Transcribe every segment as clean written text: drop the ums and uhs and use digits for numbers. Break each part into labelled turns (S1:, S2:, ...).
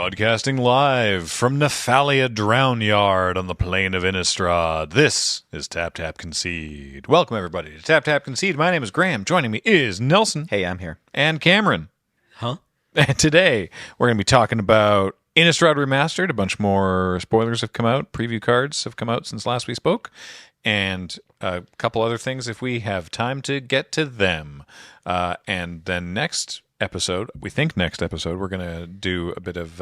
S1: Broadcasting live from Nephalia Drown Yard on the plain of Innistrad, this is TapTapConcede. Welcome, everybody, to TapTapConcede. My name is Graham. Joining me is Nelson.
S2: Hey, I'm here.
S1: And Cameron.
S3: Huh?
S1: And today, we're going to be talking about Innistrad Remastered. A bunch more spoilers have come out. Preview cards have come out since last we spoke. And a couple other things if we have time to get to them. And then next episode, we're going to do a bit of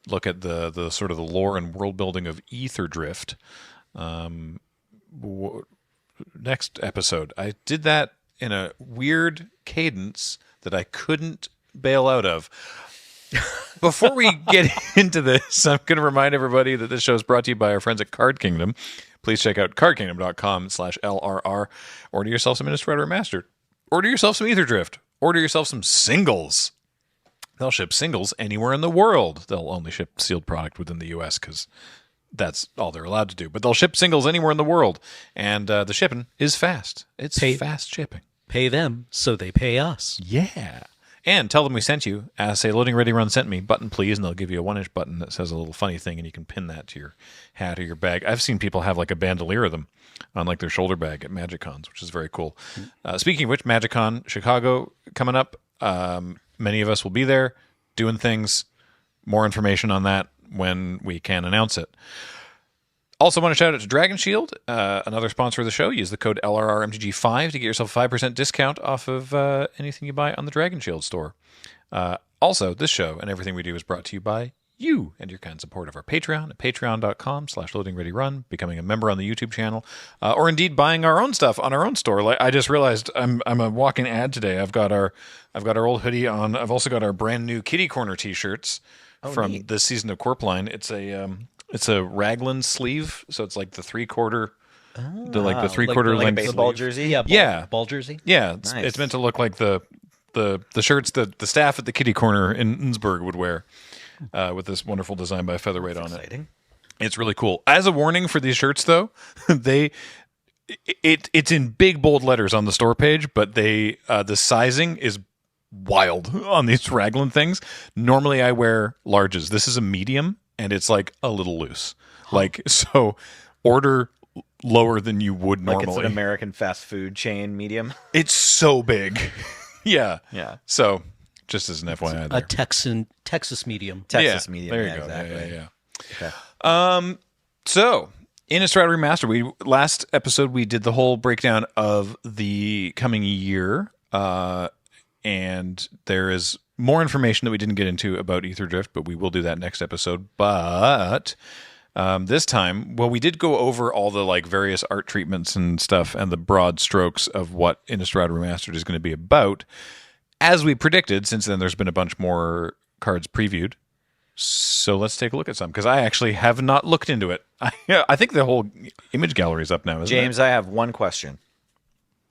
S1: look at the sort of the lore and world building of Ether Drift. Next episode, I did that in a weird cadence that I couldn't bail out of. Before we get into this, I'm going to remind everybody that this show is brought to you by our friends at Card Kingdom. Please check out cardkingdom.com/LRR. Order yourself some Innistrad Remastered. Order yourself some Ether Drift. Order yourself some singles. They'll ship singles anywhere in the world. They'll only ship sealed product within the U.S. because that's all they're allowed to do. But they'll ship singles anywhere in the world. And the shipping is fast. It's fast shipping.
S3: Pay them so they pay us.
S1: Yeah. And tell them we sent you. Say, Loading Ready Run sent me. Button, please. And they'll give you a 1-inch button that says a little funny thing, and you can pin that to your hat or your bag. I've seen people have like a bandolier of them on like their shoulder bag at MagicCons, which is very cool. Speaking of which, MagicCon Chicago coming up. Many of us will be there doing things. More information on that when we can announce it. Also want to shout out to Dragon Shield, another sponsor of the show. Use the code LRRMTG5 to get yourself a 5% discount off of anything you buy on the Dragon Shield store. Also, this show and everything we do is brought to you by you and your kind support of our Patreon at patreon.com/loadingreadyrun, becoming a member on the YouTube channel, or indeed buying our own stuff on our own store. Like I just realized I'm a walking ad today. I've got our old hoodie on. I've also got our brand new Kitty Corner t-shirts from this season of Corpline. It's a raglan sleeve, so it's like the 3/4, the 3/4
S2: like
S1: length
S2: a baseball
S1: sleeve.
S2: jersey.
S3: Yeah, ball jersey.
S1: Yeah,
S2: Nice.
S1: it's meant to look like the shirts that the staff at the Kitty Corner in Innsbruck would wear, with this wonderful design by Featherweight on
S2: Exciting.
S1: it. It's really cool. As a warning for these shirts, though, it's in big bold letters on the store page, but the sizing is wild on these raglan things. Normally, I wear larges. This is a medium. And it's like a little loose. Like, so order lower than you would normally.
S2: Like it's an American fast food chain medium.
S1: It's so big. Yeah.
S2: Yeah.
S1: So, just as an FYI there.
S3: A Texas medium.
S2: Texas medium.
S1: There you
S2: yeah,
S1: go.
S2: Exactly.
S1: Yeah.
S2: Okay.
S1: So, Innistrad Remastered. Last episode, we did the whole breakdown of the coming year. And there is more information that we didn't get into about Ether Drift, but we will do that next episode. But this time, well, we did go over all the like various art treatments and stuff and the broad strokes of what Innistrad Remastered is going to be about. As we predicted, since then there's been a bunch more cards previewed. So let's take a look at some, because I actually have not looked into it. I think the whole image gallery is up now, isn't
S2: James,
S1: it?
S2: I have one question.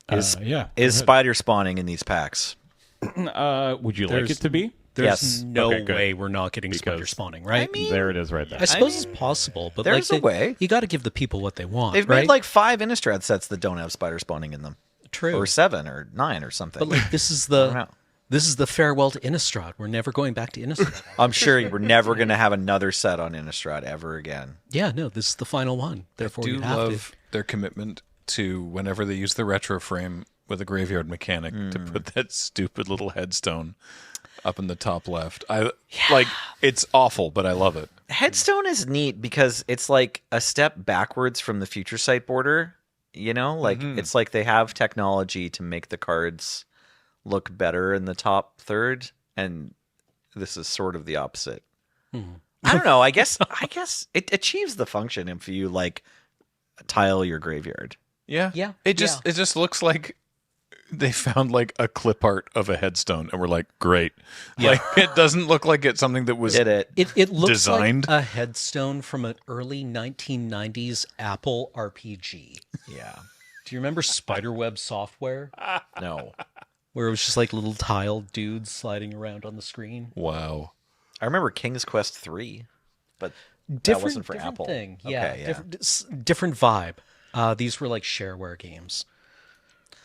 S2: Is
S4: Is
S2: spider spawning in these packs?
S4: would you like it to be?
S3: There's
S2: Yes.
S3: no
S4: Okay, good.
S3: way we're not getting spider
S4: Because-
S3: spawning, right?
S2: I mean,
S4: There it is right there.
S3: I suppose it's possible, but
S2: there's
S3: like
S2: a way.
S3: you got to give the people what they want.
S2: They've
S3: right?
S2: made like 5 Innistrad sets that don't have spider spawning in them.
S3: True,
S2: Or 7 or 9 or something.
S3: but like this is
S2: I don't know.
S3: the farewell to Innistrad. We're never going back to Innistrad.
S2: I'm sure we're never going to have another set on Innistrad ever again.
S3: Yeah, no, this is the final one. Therefore,
S1: I do
S3: you have
S1: love their commitment to whenever they use the retro frame with a graveyard mechanic to put that stupid little headstone up in the top left. Like it's awful, but I love it.
S2: Headstone is neat because it's like a step backwards from the Future Sight border. You know, like it's like they have technology to make the cards look better in the top third, and this is sort of the opposite. I don't know. I guess it achieves the function if you like tile your graveyard.
S1: Yeah.
S3: Yeah,
S1: It just looks like they found like a clip art of a headstone and we're like, great. Like it doesn't look like it's something that was
S2: Did it?
S3: It looks
S1: designed.
S3: like a headstone from an early 1990s Apple RPG.
S2: Yeah.
S3: Do you remember Spiderweb Software,
S2: No.
S3: where it was just like little tile dudes sliding around on the screen?
S1: Wow.
S2: I remember King's Quest 3, but that wasn't for
S3: different
S2: Apple.
S3: thing.
S2: Okay,
S3: Yeah, different vibe. These were like shareware games.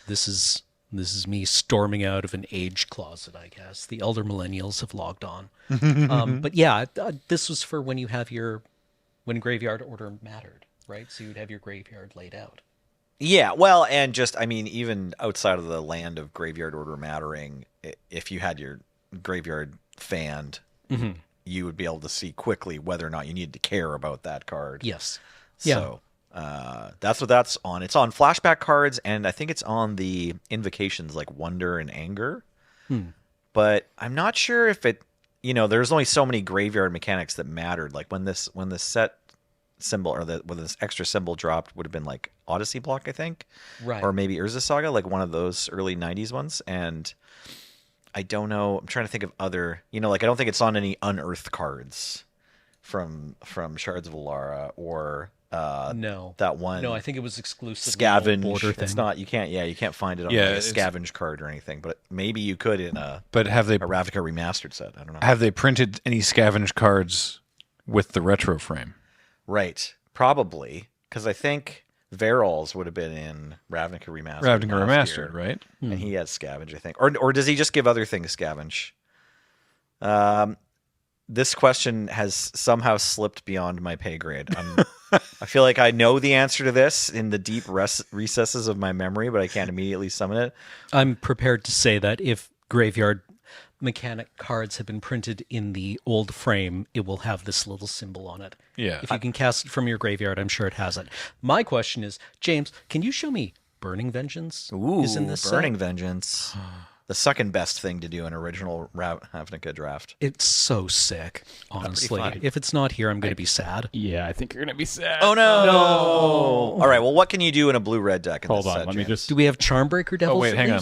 S3: This is This is me storming out of an age closet, I guess. The elder millennials have logged on. But yeah, this was for when you have when graveyard order mattered, right? So you'd have your graveyard laid out.
S2: Yeah, well, and just, I mean, even outside of the land of graveyard order mattering, if you had your graveyard fanned, you would be able to see quickly whether or not you needed to care about that card.
S3: Yes.
S2: So that's what that's on. It's on flashback cards, and I think it's on the invocations like Wonder and Anger. But I'm not sure if it, there's only so many graveyard mechanics that mattered. Like when this set symbol or when this extra symbol dropped would have been like Odyssey block, I think,
S3: right?
S2: Or maybe Urza Saga, like one of those early '90s ones. And I don't know. I'm trying to think of other, like I don't think it's on any unearthed cards from Shards of Alara or
S3: no,
S2: that one.
S3: No, I think it was exclusive
S2: Scavenge.
S3: border thing.
S2: It's not. You can't find it on like a Scavenge card or anything. But maybe you could in a.
S1: But have they
S2: a Ravnica Remastered set? I don't know.
S1: Have they printed any Scavenge cards with the retro frame?
S2: Right, probably, because I think Verol's would have been in Ravnica Remastered.
S1: Ravnica Remastered, right?
S2: And he has Scavenge, I think, or does he just give other things Scavenge? This question has somehow slipped beyond my pay grade. I feel like I know the answer to this in the deep recesses of my memory, but I can't immediately summon it.
S3: I'm prepared to say that if graveyard mechanic cards have been printed in the old frame, it will have this little symbol on it.
S1: Yeah.
S3: If you can cast it from your graveyard, I'm sure it has it. My question is, James, can you show me Burning Vengeance?
S2: Ooh,
S3: is in this
S2: Burning
S3: set?
S2: Vengeance. The second best thing to do in original Ravnica draft.
S3: It's so sick, honestly.
S2: fun.
S3: If it's not here, I'm going to be sad.
S4: Yeah, I think you're going to be sad.
S2: Oh, no! All right, well, what can you do in a blue-red deck in
S4: Hold
S2: this
S4: on,
S2: set,
S4: let me
S2: James?
S4: just...
S3: Do we have Charmbreaker Devils?
S1: Oh wait,
S3: at
S1: hang on.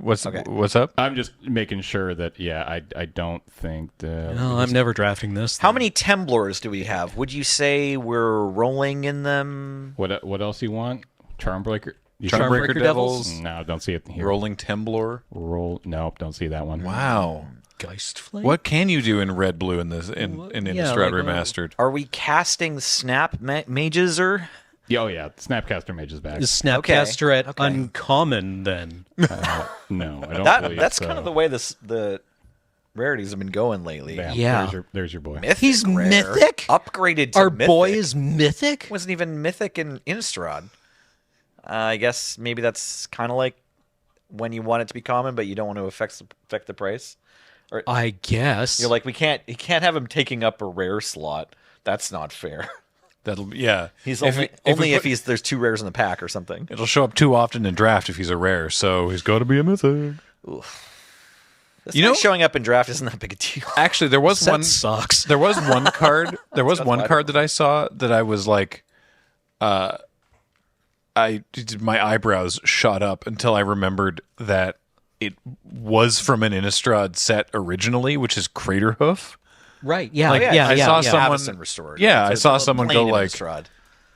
S3: least?
S1: What's up?
S4: I'm just making sure that, I don't think that...
S3: No, I'm never drafting this.
S2: How many Temblors do we have? Would you say we're rolling in them?
S4: What else you want? Charmbreaker?
S1: Charmbreaker Devils?
S4: No, don't see it here.
S1: Rolling Temblor?
S4: Nope, don't see that one.
S1: Wow.
S3: Geistflame?
S1: What can you do in red blue in this in Innistrad Remastered?
S2: Are we casting Snap Mages or?
S4: Oh, yeah, Snapcaster Mage is back.
S3: Is Snapcaster at uncommon, then?
S4: No, I don't believe
S2: That's
S4: so.
S2: kind of the way the rarities have been going lately.
S4: Bam,
S3: Yeah.
S4: There's your boy.
S2: Mythic
S3: He's
S2: rare.
S3: mythic?
S2: Upgraded to
S3: Our
S2: mythic.
S3: boy is mythic?
S2: Wasn't even mythic in Innistrad. I guess maybe that's kind of like when you want it to be common, but you don't want to affect the price. Or
S3: I guess.
S2: you're like, you can't have him taking up a rare slot. That's not fair.
S1: He's
S2: only if there's two rares in the pack or something.
S1: It'll show up too often in draft if he's a rare, so he's got to be a mythic.
S2: Showing up in draft isn't that big a deal.
S1: Actually, there was
S3: Set
S1: one
S3: sucks.
S1: There was one card. There was one card that I saw that I was like, my eyebrows shot up until I remembered that it was from an Innistrad set originally, which is Craterhoof.
S3: Right, yeah.
S1: Like,
S3: yeah,
S1: I saw
S3: yeah.
S1: someone
S2: Avacyn restored.
S1: Yeah, I
S2: It's
S1: saw
S2: a
S1: someone
S2: plain
S1: go like,
S2: Innistrad.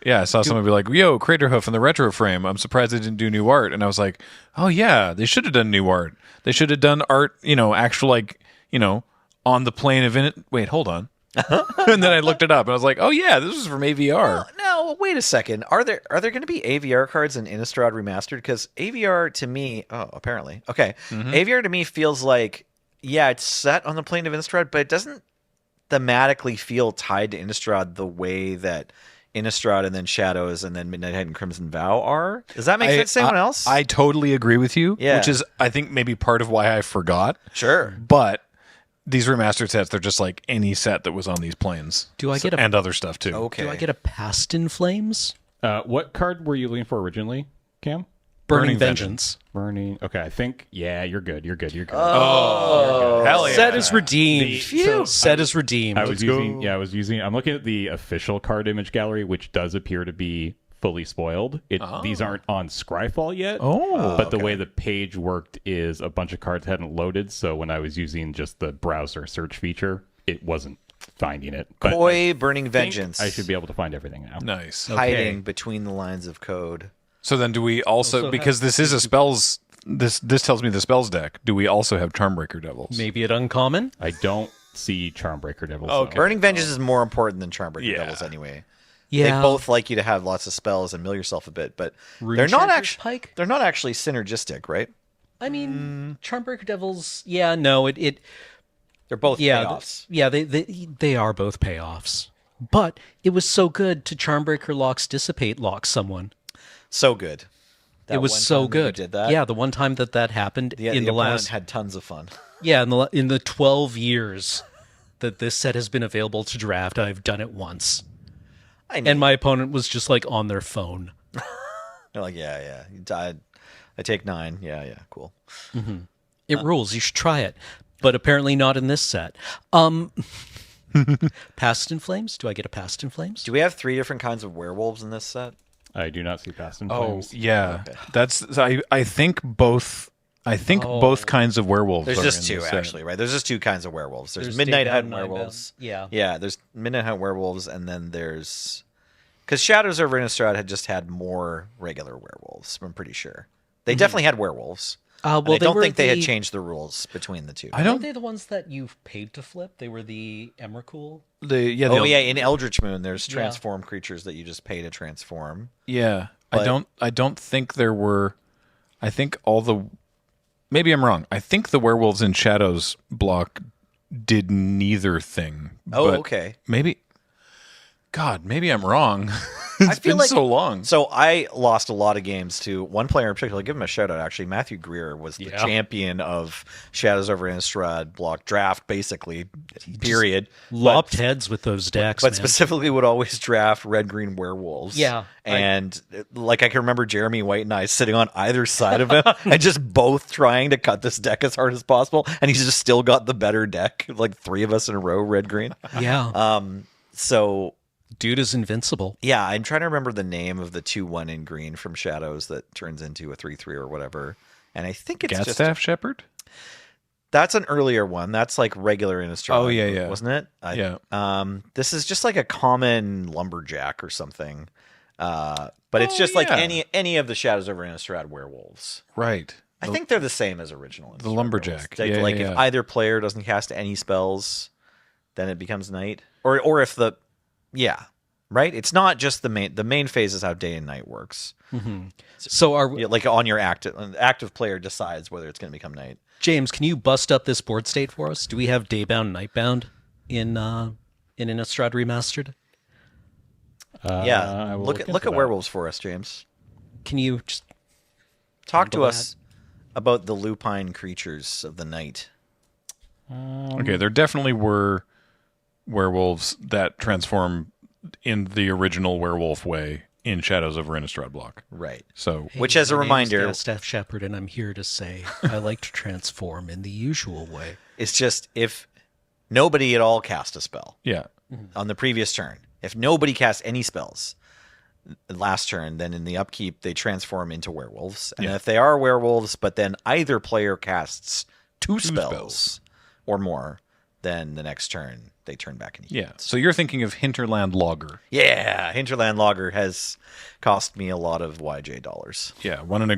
S1: yeah, I saw someone be like, "Yo, Craterhoof in the retro frame. I'm surprised they didn't do new art." And I was like, "Oh yeah, they should have done new art. They should have done art, actual on the plane of it. Wait, hold on." And then I looked it up and I was like, "Oh yeah, this is from AVR."
S2: No, wait a second. Are there going to be AVR cards in Innistrad Remastered? Because AVR to me, apparently, okay, AVR to me feels like, yeah, it's set on the plane of Innistrad, but it doesn't thematically feel tied to Innistrad the way that Innistrad and then Shadows and then Midnight Height and Crimson Vow are. Does that make sense to anyone else?
S1: I totally agree with you,
S2: Yeah.
S1: which is, I think, maybe part of why I forgot.
S2: Sure.
S1: But these remastered sets, they're just like any set that was on these planes.
S3: Do I get a-
S1: and other stuff too.
S2: Okay.
S3: Do I get a Past in Flames?
S4: What card were you looking for originally, Cam?
S3: Burning
S1: Burning
S3: Vengeance.
S4: Burning. Okay, I think. Yeah, you're good. You're good.
S1: Hell yeah.
S3: Set is redeemed.
S4: Phew.
S3: Set is redeemed.
S4: I was using. I'm looking at the official card image gallery, which does appear to be fully spoiled. These aren't on Scryfall yet. But the way the page worked is a bunch of cards hadn't loaded, so when I was using just the browser search feature, it wasn't finding it. But
S2: Koi Burning
S4: I think
S2: Vengeance.
S4: I should be able to find everything now.
S1: Nice.
S2: hiding between the lines of code.
S1: So then do we also because this is a spells this tells me the spells deck, do we also have Charmbreaker Devils?
S3: Maybe at uncommon?
S4: I don't see Charmbreaker Devils.
S1: Okay.
S4: though.
S2: Burning Vengeance is more important than Charmbreaker
S1: Yeah.
S2: Devils anyway.
S3: Yeah.
S2: They both like you to have lots of spells and mill yourself a bit, but
S3: Rune
S2: they're not
S3: Chanter's
S2: actually
S3: Pike?
S2: they're not actually synergistic, right?
S3: I mean, Charmbreaker Devils. Yeah, no, it
S2: They're both payoffs.
S3: They are both payoffs. But it was so good to Charmbreaker Locks Dissipate Lock someone.
S2: So good.
S3: It was so good.
S2: Did that?
S3: Yeah, the one time that happened in the last
S2: had tons of fun.
S3: Yeah, in the 12 years that this set has been available to draft, I've done it once. And my opponent was just like on their phone.
S2: They're like, yeah. You died. I take 9. Yeah, cool.
S3: It rules. You should try it. But apparently not in this set. Past in Flames? Do I get a Past in Flames?
S2: Do we have 3 different kinds of werewolves in this set?
S4: I do not see Past in
S1: Oh,
S4: Flames.
S1: yeah. Okay. That's I think both. I think both kinds of werewolves.
S2: There's
S1: are
S2: just
S1: in
S2: 2
S1: this set.
S2: actually, right? There's just 2 kinds of werewolves. There's
S3: There's
S2: Midnight
S3: Daybound
S2: Hunt
S3: and
S2: werewolves.
S3: Nightbound.
S2: Yeah. There's Midnight Hunt werewolves, and then there's because Shadows over Innistrad had just had more regular werewolves. I'm pretty sure they definitely had werewolves.
S3: Well,
S2: I don't think they had changed the rules between the 2.
S3: Weren't they the ones that you've paid to flip? They were the Emrakul?
S2: In Eldritch Moon, there's transformed creatures that you just pay to transform.
S1: Yeah,
S2: But-
S1: I don't think there were. I think all the. Maybe I'm wrong. I think the werewolves in Shadows block did neither thing.
S2: Oh,
S1: but
S2: okay.
S1: Maybe. God, maybe I'm wrong. It's
S2: feel
S1: been
S2: like-
S1: so long.
S2: So I lost a lot of games to one player in particular. I'll give him a shout out. Actually, Matthew Greer was the champion of Shadows over Innistrad block draft, basically. Period.
S3: Lopped heads with those decks,
S2: But
S3: man.
S2: specifically would always draft red-green werewolves.
S3: Yeah,
S2: And I can remember Jeremy White and I sitting on either side of him and just both trying to cut this deck as hard as possible. And he's just still got the better deck, like 3 of us in a row, red-green.
S3: Yeah.
S2: So
S3: Dude is invincible.
S2: yeah, I'm trying to remember the name of the 2/1 in green from Shadows that turns into a 3/3 or whatever. And I think it's just
S1: Gatstaff Shepherd?
S2: that's an earlier one. That's like regular Innistrad.
S1: Oh, yeah.
S2: Wasn't it?
S1: Yeah.
S2: This is just like a common lumberjack or something. But it's just like
S1: yeah.
S2: any of the Shadows over Innistrad werewolves.
S1: Right.
S2: I think they're the same as original.
S1: The lumberjack.
S2: Like,
S1: Yeah,
S2: like
S1: yeah.
S2: if either player doesn't cast any spells, then it becomes night. Or if the right? It's not just the main phase is how day and night works.
S3: So are
S2: Like on your active player decides whether it's going to become night.
S3: James, can you bust up this board state for us? Do we have Daybound, Nightbound in Innistrad Remastered?
S2: Yeah.
S4: I will
S2: Look
S4: into
S2: at
S4: that.
S2: werewolves for us, James.
S3: Can you just
S2: Talk to
S3: handle
S2: us about the lupine creatures of the night.
S1: Okay, there definitely were werewolves that transform in the original werewolf way in Shadows over Innistrad block.
S2: Right.
S1: So,
S2: Which, as a reminder,
S3: Staff Shepherd, and I'm here to say I like to transform in the usual way.
S2: it's just if nobody at all cast a spell
S1: yeah.
S2: on the previous turn, if nobody casts any spells last turn, then in the upkeep they transform into werewolves. And if they are werewolves, but then either player casts two spells or more, then the next turn they turn back into humans.
S1: Yeah. So you're thinking of Hinterland Logger.
S2: Yeah, Hinterland Logger has cost me a lot of YJ dollars.
S1: Yeah, one and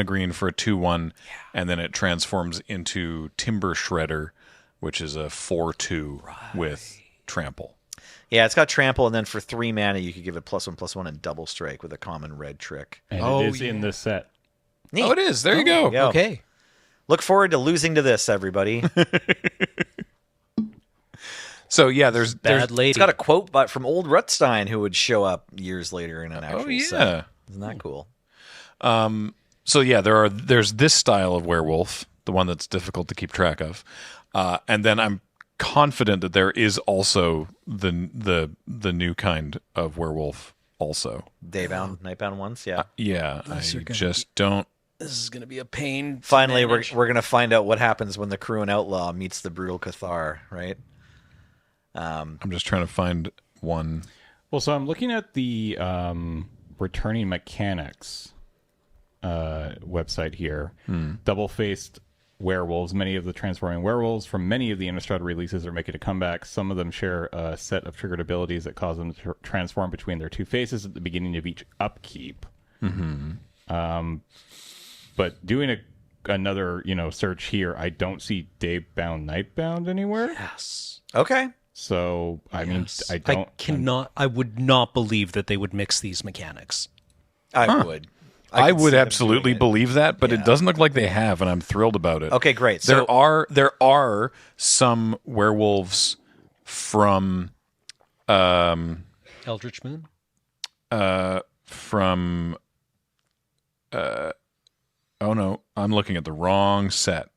S1: a green for a 2/1, and then it transforms into Timber Shredder, which is a 4/2 with trample.
S2: Yeah, it's got trample, and then for 3 mana you could give it +1/+1 and double strike with a common red trick.
S4: And it is in this set.
S2: Neat.
S1: Oh, it is. There you go.
S2: There you go.
S3: Okay.
S2: Look forward to losing to this, everybody.
S1: So yeah, there's
S3: Bad lady.
S2: It's got a quote from old Rutstein who would show up years later in an actual set.
S1: yeah.
S2: Isn't that cool?
S1: So yeah, there's this style of werewolf, the one that's difficult to keep track of, and then I'm confident that there is also the new kind of werewolf also.
S2: Daybound, Nightbound ones, yeah.
S1: Yeah, I
S3: are gonna
S1: just don't.
S3: This is going to be a pain.
S2: Finally, we're going to find out what happens when the Cruin Outlaw meets the Brutal Cathar, right?
S1: I'm just trying to find one.
S4: Well, so I'm looking at the returning mechanics website here. Double-faced werewolves. Many of the transforming werewolves from many of the Innistrad releases are making a comeback. Some of them share a set of triggered abilities that cause them to transform between their two faces at the beginning of each upkeep. But doing another search here, I don't see Daybound, Nightbound anywhere.
S3: Yes.
S2: Okay.
S4: So I mean, I
S3: I would not believe that they would mix these mechanics.
S2: I would.
S1: I
S2: could
S1: would
S2: see them
S1: absolutely
S2: doing it.
S1: believe that, but
S2: Yeah.
S1: it doesn't look like they have, and I'm thrilled about it.
S2: Okay, great.
S1: There
S2: So
S1: are some werewolves from
S3: Eldritch Moon.
S1: from oh no, I'm looking at the wrong set.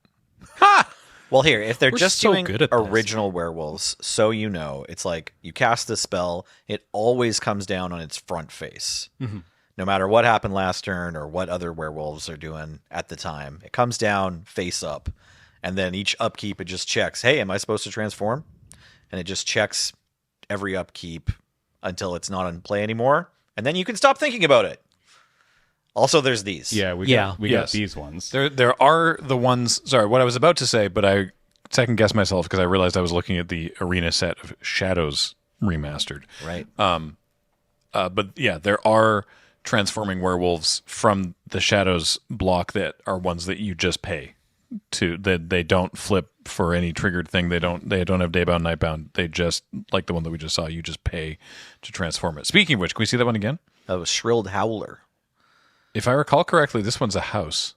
S2: well, here, if they're
S3: We're
S2: just
S3: so
S2: doing
S3: good at this.
S2: original werewolves, so you know, it's like you cast the spell, it always comes down on its front face. No matter what happened last turn or what other werewolves are doing at the time, it comes down face up. And then each upkeep, it just checks, hey, am I supposed to transform? And it just checks every upkeep until it's not in play anymore. And then you can stop thinking about it. Also, there's these.
S4: Yeah, we
S3: Yeah.
S4: got
S1: Yes.
S4: these ones.
S1: There are the ones. Sorry, what I was about to say, but I second guessed myself because I realized I was looking at the arena set of Shadows Remastered.
S2: Right.
S1: But yeah, there are transforming werewolves from the Shadows block that are ones that you just pay to. That they don't flip for any triggered thing. They don't have daybound, nightbound. They just, like the one that we just saw, you just pay to transform it. Speaking of which, can we see that one again?
S2: That was Shrilled Howler.
S1: If I recall correctly, this one's a house.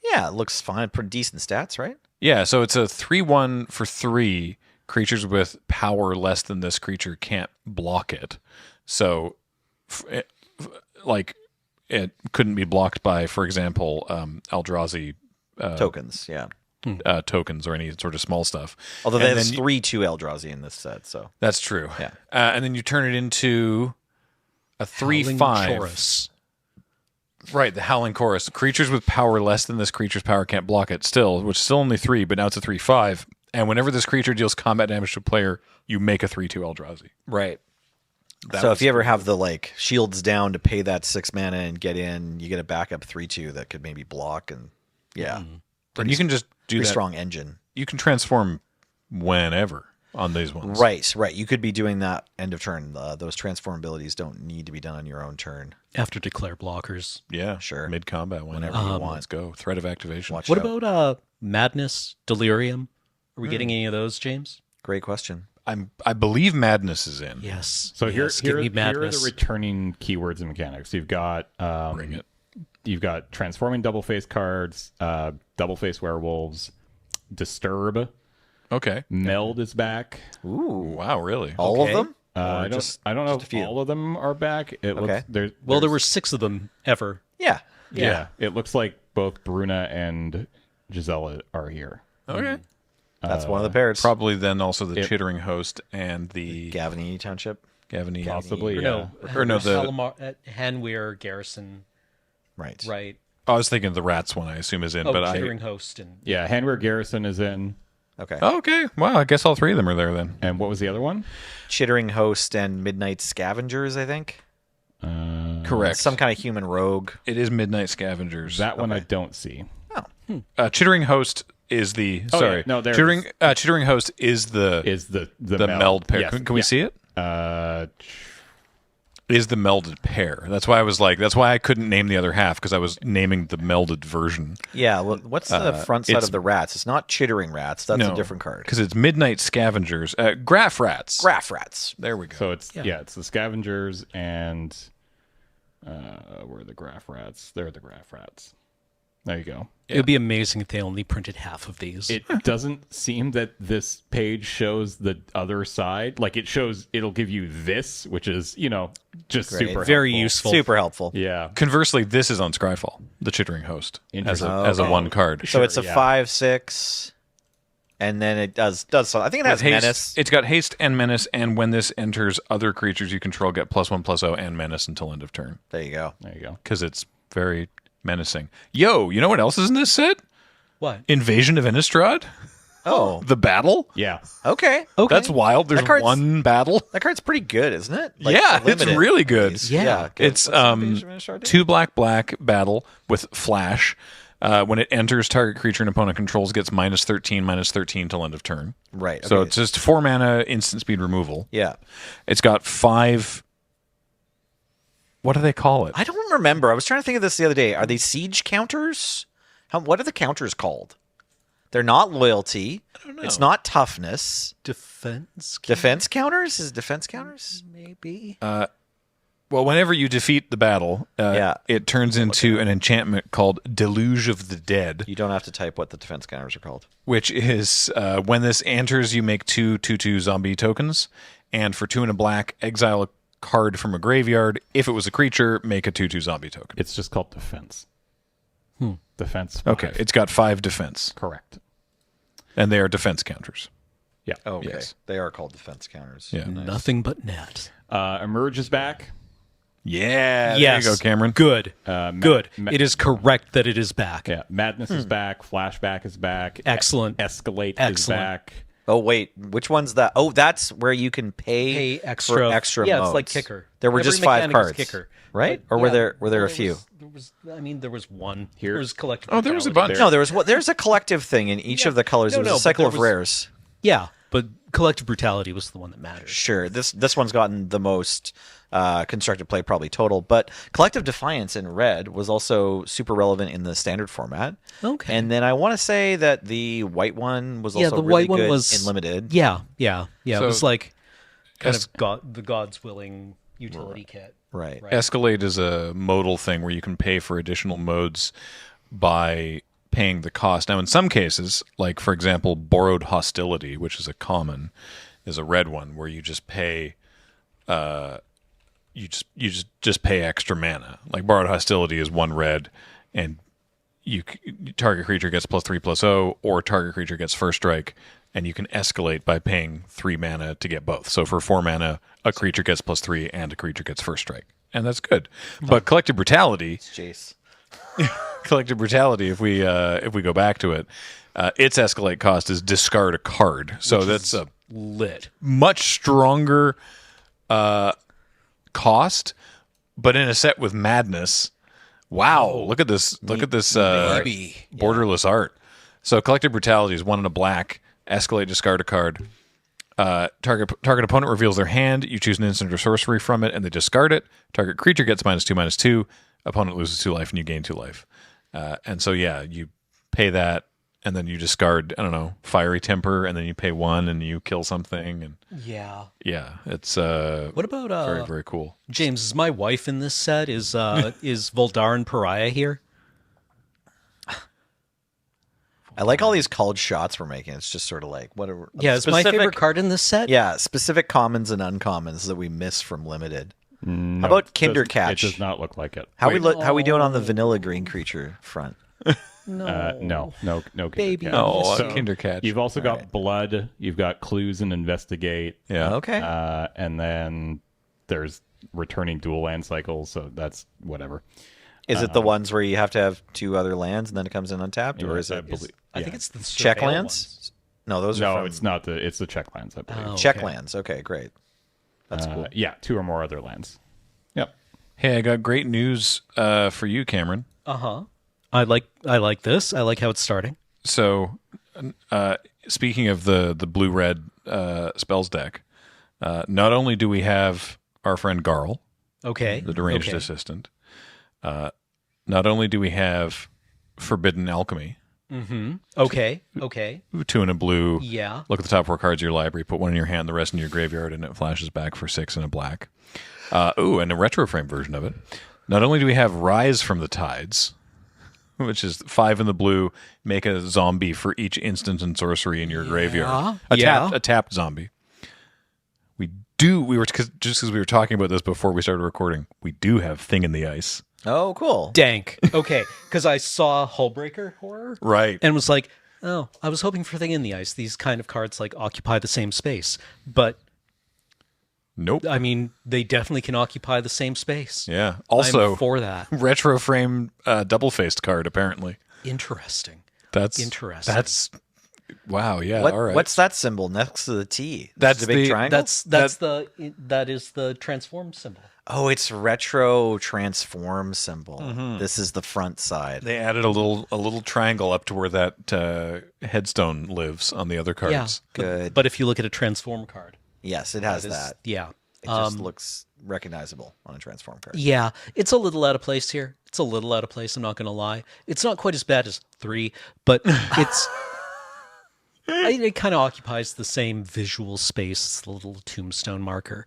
S2: Yeah, it looks fine. Pretty decent stats, right?
S1: Yeah, so it's a 3/1 for 3. Creatures with power less than this creature can't block it. So, it couldn't be blocked by, for example, Eldrazi
S2: Tokens, yeah.
S1: tokens or any sort of small stuff.
S2: Although
S1: And
S2: there's
S1: then
S2: 3/2 Eldrazi in this set, so.
S1: That's true.
S2: Yeah.
S1: And then you turn it into a
S3: Howling
S1: 3/5.
S3: Chorus.
S1: Right, the Howling Chorus. Creatures with power less than this creature's power can't block it still, which is still only 3, but now it's a 3/5. And whenever this creature deals combat damage to a player, you make a 3/2 Eldrazi.
S2: Right.
S1: That
S2: So
S1: was
S2: if you ever have the like shields down to pay that 6 mana and get in, you get a backup 3/2 that could maybe block and yeah.
S1: And you can just do
S2: Pretty
S1: that.
S2: strong engine.
S1: You can transform whenever on these ones.
S2: Right. You could be doing that end of turn. Those transform abilities don't need to be done on your own turn.
S3: After declare blockers.
S1: Yeah,
S2: Sure.
S1: Mid combat, whenever
S2: Whenever
S1: you
S2: you
S1: want.
S2: want.
S1: Let's go. Threat of activation.
S2: Watch
S3: What
S2: out.
S3: about Madness, Delirium? Are we getting any of those, James?
S2: Great question.
S1: I believe Madness is in.
S3: Yes.
S4: So
S3: yes,
S4: here
S3: give me
S4: are the
S3: Madness.
S4: returning keywords and mechanics. You've got
S1: Bring it.
S4: You've got transforming double face cards, double face werewolves, disturb,
S1: Okay.
S4: meld is back.
S2: Ooh.
S1: Wow, really?
S2: All Okay. of them?
S4: I don't
S2: just
S4: know
S2: a
S4: if
S2: few?
S4: all of them are back. It
S2: Okay.
S4: looks there.
S3: Well, there were 6 of them ever.
S2: Yeah.
S4: yeah. It looks like both Bruna and Gisela are here.
S1: Okay.
S2: That's one of the pairs.
S1: Probably then also the Chittering Host and the
S2: Gavany Township.
S1: Gavany.
S4: Possibly,
S3: Or
S4: yeah.
S3: no,
S1: Or no, the-
S3: Hanweir Garrison,
S2: Right.
S3: right?
S1: I was thinking the Rats one, I assume, is in.
S3: Oh,
S1: but
S3: Chittering Host and
S4: Yeah, Handwear Garrison is in.
S2: Okay.
S1: Okay. Wow, I guess all 3 of them are there then.
S4: And what was the other one?
S2: Chittering Host and Midnight Scavengers, I think.
S1: Correct.
S2: Some kind of human rogue.
S1: It is Midnight Scavengers.
S4: That one I don't see.
S1: Chittering Host is the
S4: Oh,
S1: sorry.
S4: yeah. No, there it
S1: Chittering Chittering Host is the
S4: Is the
S1: meld pair.
S4: Yes.
S1: Can we
S4: Yeah.
S1: see it?
S4: Is
S1: Is the melded pair. That's why I was like, that's why I couldn't name the other half, because I was naming the melded version.
S2: Yeah, well, what's the front side
S1: it's-
S2: of the rats? It's not Chittering Rats. That's a different card.
S1: Because it's Midnight Scavengers. Graph Rats.
S2: Graph Rats.
S1: There we go.
S4: So it's it's the scavengers and where are the graph rats? They're the graph rats. There you go.
S3: it would be amazing if they only printed half of these.
S4: It doesn't seem that this page shows the other side. Like it'll give you this, which is, just
S2: Great.
S4: super
S3: Very
S4: helpful.
S3: useful.
S2: Super helpful.
S4: Yeah.
S1: Conversely, this is on Scryfall, the Chittering Host, as
S4: Interesting.
S1: a
S2: Okay.
S1: one card.
S2: So it's a
S4: yeah.
S2: 5/6, and then it does something. I think it has
S1: Haste,
S2: Menace.
S1: It's got haste and menace, and when this enters, other creatures you control get +1/+0 and menace until end of turn.
S2: There you go.
S4: There you go.
S1: Because it's very menacing. Yo, you know what else is in this set?
S3: What?
S1: Invasion of Innistrad?
S2: Oh,
S1: The battle?
S4: Yeah.
S2: okay.
S3: Okay.
S1: That's wild. There's
S2: That card's-
S1: one battle.
S2: That card's pretty good, isn't it?
S1: Yeah,
S2: for
S1: it's
S2: limited.
S1: really good.
S3: Yeah.
S2: good.
S1: It's
S2: What's the Invasion of Innistrad do?
S1: 2 black battle with flash. When it enters, target creature and opponent controls gets -13 till end of turn.
S2: Right.
S1: So
S2: okay.
S1: it's just 4 mana instant speed removal.
S2: yeah.
S1: It's got 5. What do they call it?
S2: I don't remember. I was trying to think of this the other day. Are they siege counters? What are the counters called? They're not loyalty. I don't know. It's not toughness.
S3: Defense?
S2: Defense counters? Is it defense counters?
S3: Maybe.
S1: Well, whenever you defeat the battle, it turns into an enchantment called Deluge of the Dead.
S2: You don't have to type what the defense counters are called.
S1: Which is, when this enters, you make 2/2/2 zombie tokens. And for 2 and a black, exile a card from a graveyard. If it was a creature, make a 2/2 zombie token.
S4: It's just called defense. Defense 5.
S1: Okay, it's got 5 defense.
S4: Correct.
S1: And they are defense counters.
S4: Yeah.
S2: Okay.
S1: Yes.
S2: They are called defense counters.
S1: Yeah.
S3: Nothing but net.
S4: Emerge is back.
S1: Yeah,
S3: Yes.
S1: there you go, Cameron.
S3: Good. Good.
S4: Ma-
S3: It is correct that it is back.
S4: Yeah, Madness is back. Flashback is back.
S3: Excellent.
S4: Escalate is
S3: Excellent.
S4: back.
S2: Oh wait, which one's that? Oh, that's where you can pay
S3: Pay extra.
S2: for extra
S3: Yeah,
S2: modes.
S3: it's like Kicker.
S2: There were
S3: Every
S2: just 5
S3: mechanic is
S2: cards,
S3: Kicker.
S2: right?
S3: But,
S2: Or were
S3: yeah,
S2: there a few?
S3: There was one.
S4: Here.
S3: There was collective.
S1: Oh, there was a
S3: brutality.
S1: bunch.
S2: No, there's a collective thing in each of the colors.
S3: No,
S2: It was
S3: no,
S2: a cycle
S3: but
S2: of
S3: there was-
S2: rares.
S3: Yeah, but collective brutality was the one that mattered.
S2: Sure, this one's gotten the most constructed play probably total, but collective defiance in red was also super relevant in the standard format.
S3: Okay.
S2: And then I want to say that the white one was also
S3: the
S2: really
S3: white one
S2: good
S3: was
S2: in limited.
S3: Yeah. It
S1: So-
S3: was like kind
S1: Es-
S3: of the God's willing utility kit.
S2: Right.
S1: Escalate is a modal thing where you can pay for additional modes by paying the cost. Now, in some cases, like for example, Borrowed Hostility, which is a common, is a red one where you just pay, you just pay extra mana. Like Borrowed Hostility is 1 red, and target creature gets +3/+0, or target creature gets first strike, and you can escalate by paying 3 mana to get both. So for 4 mana, a creature gets +3 and a creature gets first strike, and that's good. But Collective Brutality,
S2: Jace.
S1: Collective Brutality, if we go back to it, its escalate cost is discard a card. So that's a
S3: Lit.
S1: much stronger cost, but in a set with Madness. Wow, look at this! Look at this borderless art. So Collective Brutality is 1 and a black. Escalate, discard a card. Target opponent reveals their hand. You choose an instant or sorcery from it, and they discard it. Target creature gets -2/-2. Opponent loses 2 life, and you gain 2 life. And so you pay that, and then you discard, I don't know, Fiery Temper, and then you pay 1, and you kill something, and
S3: Yeah.
S1: it's
S3: What about
S1: very, very cool.
S3: James? Is my wife in this set? Is Voldarin Pariah here?
S2: I like all these called shots we're making. It's just sort of like whatever.
S3: Yeah, is my favorite card in this set?
S2: Yeah, specific commons and uncommons that we miss from limited. How about Kindercatch?
S4: It does not look like it.
S2: How we doing on the vanilla green creature front?
S4: No,
S3: Baby.
S4: Kindercatch.
S1: Oh,
S4: So
S1: Kindercatch.
S4: You've also got Blood. You've got Clues and Investigate.
S1: Yeah.
S2: Okay.
S4: And then there's returning dual land cycles, so that's whatever.
S2: Is it the ones where you have to have 2 other lands and then it comes in untapped, or is
S4: I
S2: it
S4: believe-
S3: I think
S4: yeah.
S3: it's the
S2: check
S3: surveil
S2: lands?
S3: ones.
S2: No, those are
S4: No,
S2: from
S4: it's not it's the check lands, I believe.
S3: Oh.
S2: check
S3: okay.
S2: lands. Okay, great. That's cool.
S4: Yeah, 2 or more other lands. Yep.
S1: Hey, I got great news for you, Cameron.
S3: I like this. I like how it's starting.
S1: So, speaking of the blue-red spells deck, not only do we have our friend Garl,
S3: Okay.
S1: the deranged
S3: okay.
S1: assistant, not only do we have Forbidden Alchemy,
S3: Okay.
S1: 2 and a blue.
S3: Yeah.
S1: Look at the top 4 cards of your library, put 1 in your hand, the rest in your graveyard, and it flashes back for 6 and a black. And a retro frame version of it. Not only do we have Rise from the Tides, which is 5 in the blue, make a zombie for each instant and sorcery in your graveyard. A tapped zombie. Just because we were talking about this before we started recording, we do have Thing in the Ice.
S2: Oh, cool.
S3: Dank. Okay. Because I saw Hullbreaker Horror.
S1: Right.
S3: And was like, oh, I was hoping for Thing in the Ice. These kind of cards like occupy the same space. But
S1: Nope.
S3: I mean, they definitely can occupy the same space.
S1: Yeah. Also,
S3: I'm for that.
S1: retro frame double-faced card, apparently.
S3: Interesting.
S1: That's
S3: Interesting.
S1: That's wow. Yeah.
S2: What,
S1: all right.
S2: What's that symbol next to the T?
S1: That's
S2: the big
S1: the-
S2: triangle.
S3: That is the transform symbol.
S2: Oh, it's retro transform symbol. This is the front side.
S1: They added a little triangle up to where that headstone lives on the other cards.
S3: Yeah.
S2: Good.
S3: But if you look at a transform card,
S2: Yes, it has
S3: that is-
S2: that.
S3: Yeah.
S2: It just looks recognizable on a transform card.
S3: Yeah, it's a little out of place here. It's a little out of place, I'm not going to lie. It's not quite as bad as 3, but it kind of occupies the same visual space as the little tombstone marker.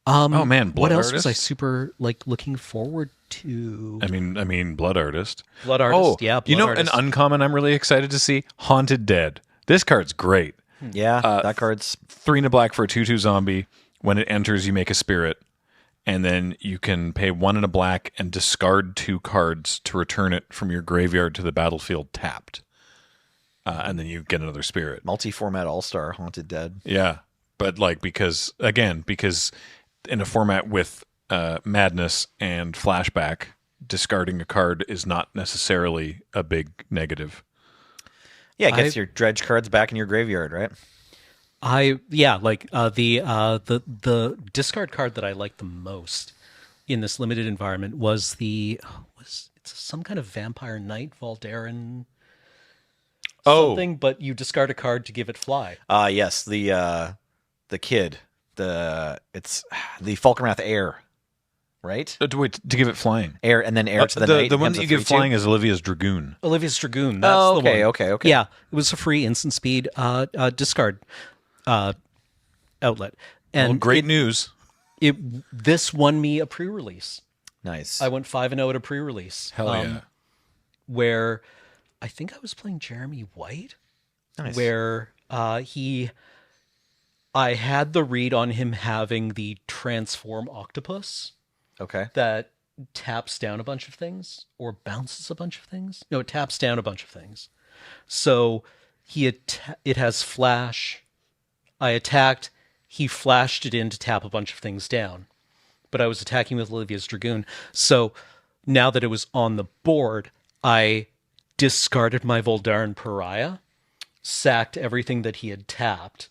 S1: Oh man, Blood
S3: what else
S1: Artist?
S3: was I super looking forward to?
S1: I mean, Blood Artist.
S3: Blood Artist, yeah.
S1: You
S3: Blood
S1: know,
S3: Artist.
S1: an uncommon I'm really excited to see? Haunted Dead. This card's great.
S2: Yeah, that card's
S1: 3 and a black for a 2/2 zombie. When it enters, you make a spirit. And then you can pay 1 and a black and discard 2 cards to return it from your graveyard to the battlefield tapped. And then you get another spirit.
S2: multi-format all-star Haunted Dead.
S1: Yeah. But because in a format with madness and flashback, discarding a card is not necessarily a big negative.
S2: Yeah, it gets your dredge cards back in your graveyard, right?
S3: The discard card that I liked the most in this limited environment was it's some kind of vampire knight, Valderan something, but you discard a card to give it fly.
S2: Yes, the kid. It's the Falkenrath Heir, right?
S1: Wait, to give it flying.
S2: Heir and then heir to the knight.
S1: The one
S2: becomes
S1: that
S2: a
S1: you give
S2: 3/2.
S1: flying is Olivia's Dragoon.
S3: Olivia's Dragoon. That's
S2: Oh,
S3: the one.
S2: okay.
S3: Yeah, it was a free instant speed discard outlet, and
S1: Well, great news.
S3: this won me a pre-release.
S2: Nice.
S3: I went 5-0 at a pre-release.
S1: Hell yeah.
S3: Where I think I was playing Jeremy White.
S2: Nice.
S3: Where I had the read on him having the transform octopus
S2: Okay.
S3: that taps down a bunch of things or bounces a bunch of things. No, it taps down a bunch of things. So it has flash. I attacked. He flashed it in to tap a bunch of things down. But I was attacking with Olivia's Dragoon. So now that it was on the board, I discarded my Voldaran Pariah, sacked everything that he had tapped,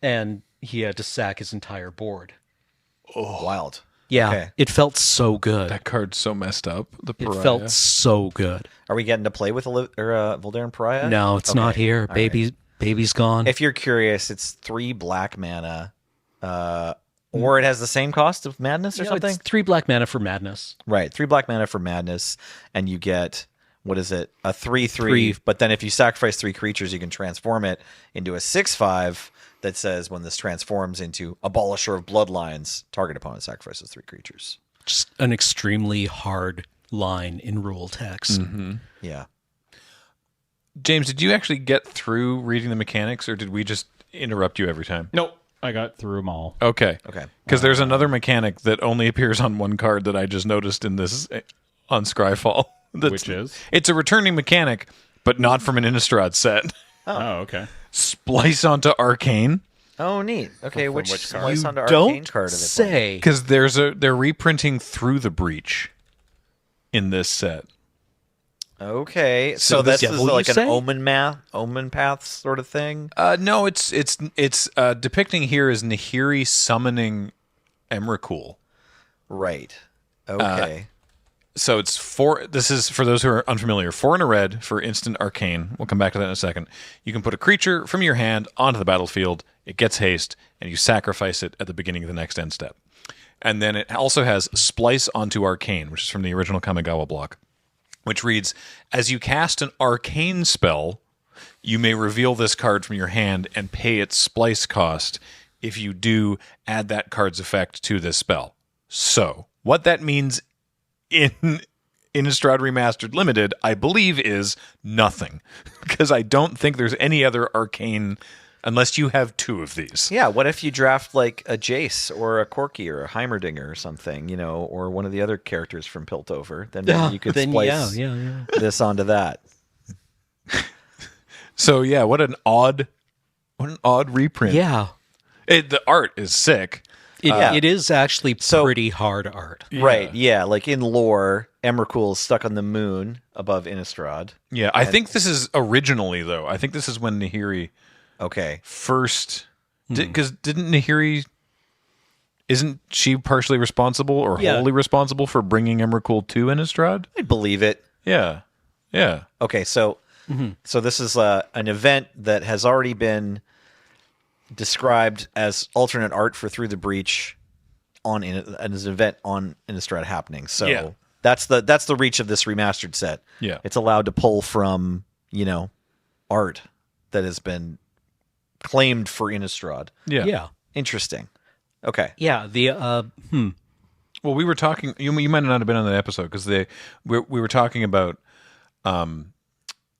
S3: and he had to sack his entire board.
S2: Oh, wild.
S3: Yeah,
S2: Okay.
S3: it felt so good.
S1: That card's so messed up. The
S3: It
S1: Pariah.
S3: felt so good.
S2: Are we getting to play with Voldaran Pariah?
S3: No, it's not here.
S2: All right.
S3: Baby's gone.
S2: If you're curious, it's 3 black mana, or it has the same cost of madness or something.
S3: It's 3 black mana for madness.
S2: Right, 3 black mana for madness, and you get what is it? A 3/3.
S3: Three.
S2: But then if you sacrifice 3 creatures, you can transform it into a 6/5 that says when this transforms into Abolisher of Bloodlines, target opponent sacrifices 3 creatures.
S3: Just an extremely hard line in rule text.
S2: Yeah.
S1: James, did you actually get through reading the mechanics, or did we just interrupt you every time?
S4: Nope. I got through them all.
S1: Okay.
S2: Okay.
S1: Because there's another mechanic that only appears on one card that I just noticed in this on Scryfall.
S4: Which is?
S1: It's a returning mechanic, but not from an Innistrad set.
S4: Oh, okay.
S1: Splice onto Arcane.
S2: Oh, neat. Okay, which
S4: which card?
S2: slice onto
S3: Don't
S2: arcane card are they playing?
S3: say.
S1: Because they're reprinting Through the Breach in this set.
S2: Okay,
S1: So
S2: so
S1: the
S2: this is
S3: devil, you
S2: like an
S3: say?
S2: omen path sort of thing.
S1: No, it's depicting here as Nahiri summoning Emrakul.
S2: Right. Okay.
S1: So it's 4. This is for those who are unfamiliar. 4 and a red for instant arcane. We'll come back to that in a second. You can put a creature from your hand onto the battlefield. It gets haste, and you sacrifice it at the beginning of the next end step. And then it also has Splice onto Arcane, which is from the original Kamigawa block, which reads, as you cast an arcane spell, you may reveal this card from your hand and pay its splice cost. If you do, add that card's effect to this spell. So, what that means in Innistrad Remastered Limited, I believe, is nothing. Because I don't think there's any other arcane unless you have 2 of these.
S2: Yeah, what if you draft like a Jace or a Corki or a Heimerdinger or something, or one of the other characters from Piltover? Then maybe you could splice this onto that.
S1: So yeah, what an odd reprint.
S3: Yeah.
S1: The art is sick.
S3: It is actually
S2: So-
S3: pretty hard art.
S2: Right, yeah, like in lore, Emrakul is stuck on the moon above Innistrad.
S1: Yeah, I think this is originally, though. I think this is when Nahiri
S2: Okay.
S1: first... Because didn't Nahiri... Isn't she partially responsible or
S3: Yeah.
S1: wholly responsible for bringing Emrakul to Innistrad?
S2: I believe it.
S1: Yeah. Yeah.
S2: Okay, so this is an event that has already been described as alternate art for Through the Breach as an event on Innistrad happening. So
S1: Yeah.
S2: that's the reach of this remastered set.
S1: Yeah.
S2: It's allowed to pull from, art that has been claimed for Innistrad.
S1: Yeah.
S3: Yeah.
S2: Interesting. Okay.
S3: Yeah, the
S1: Well, we were talking. You might not have been on that episode because we were talking about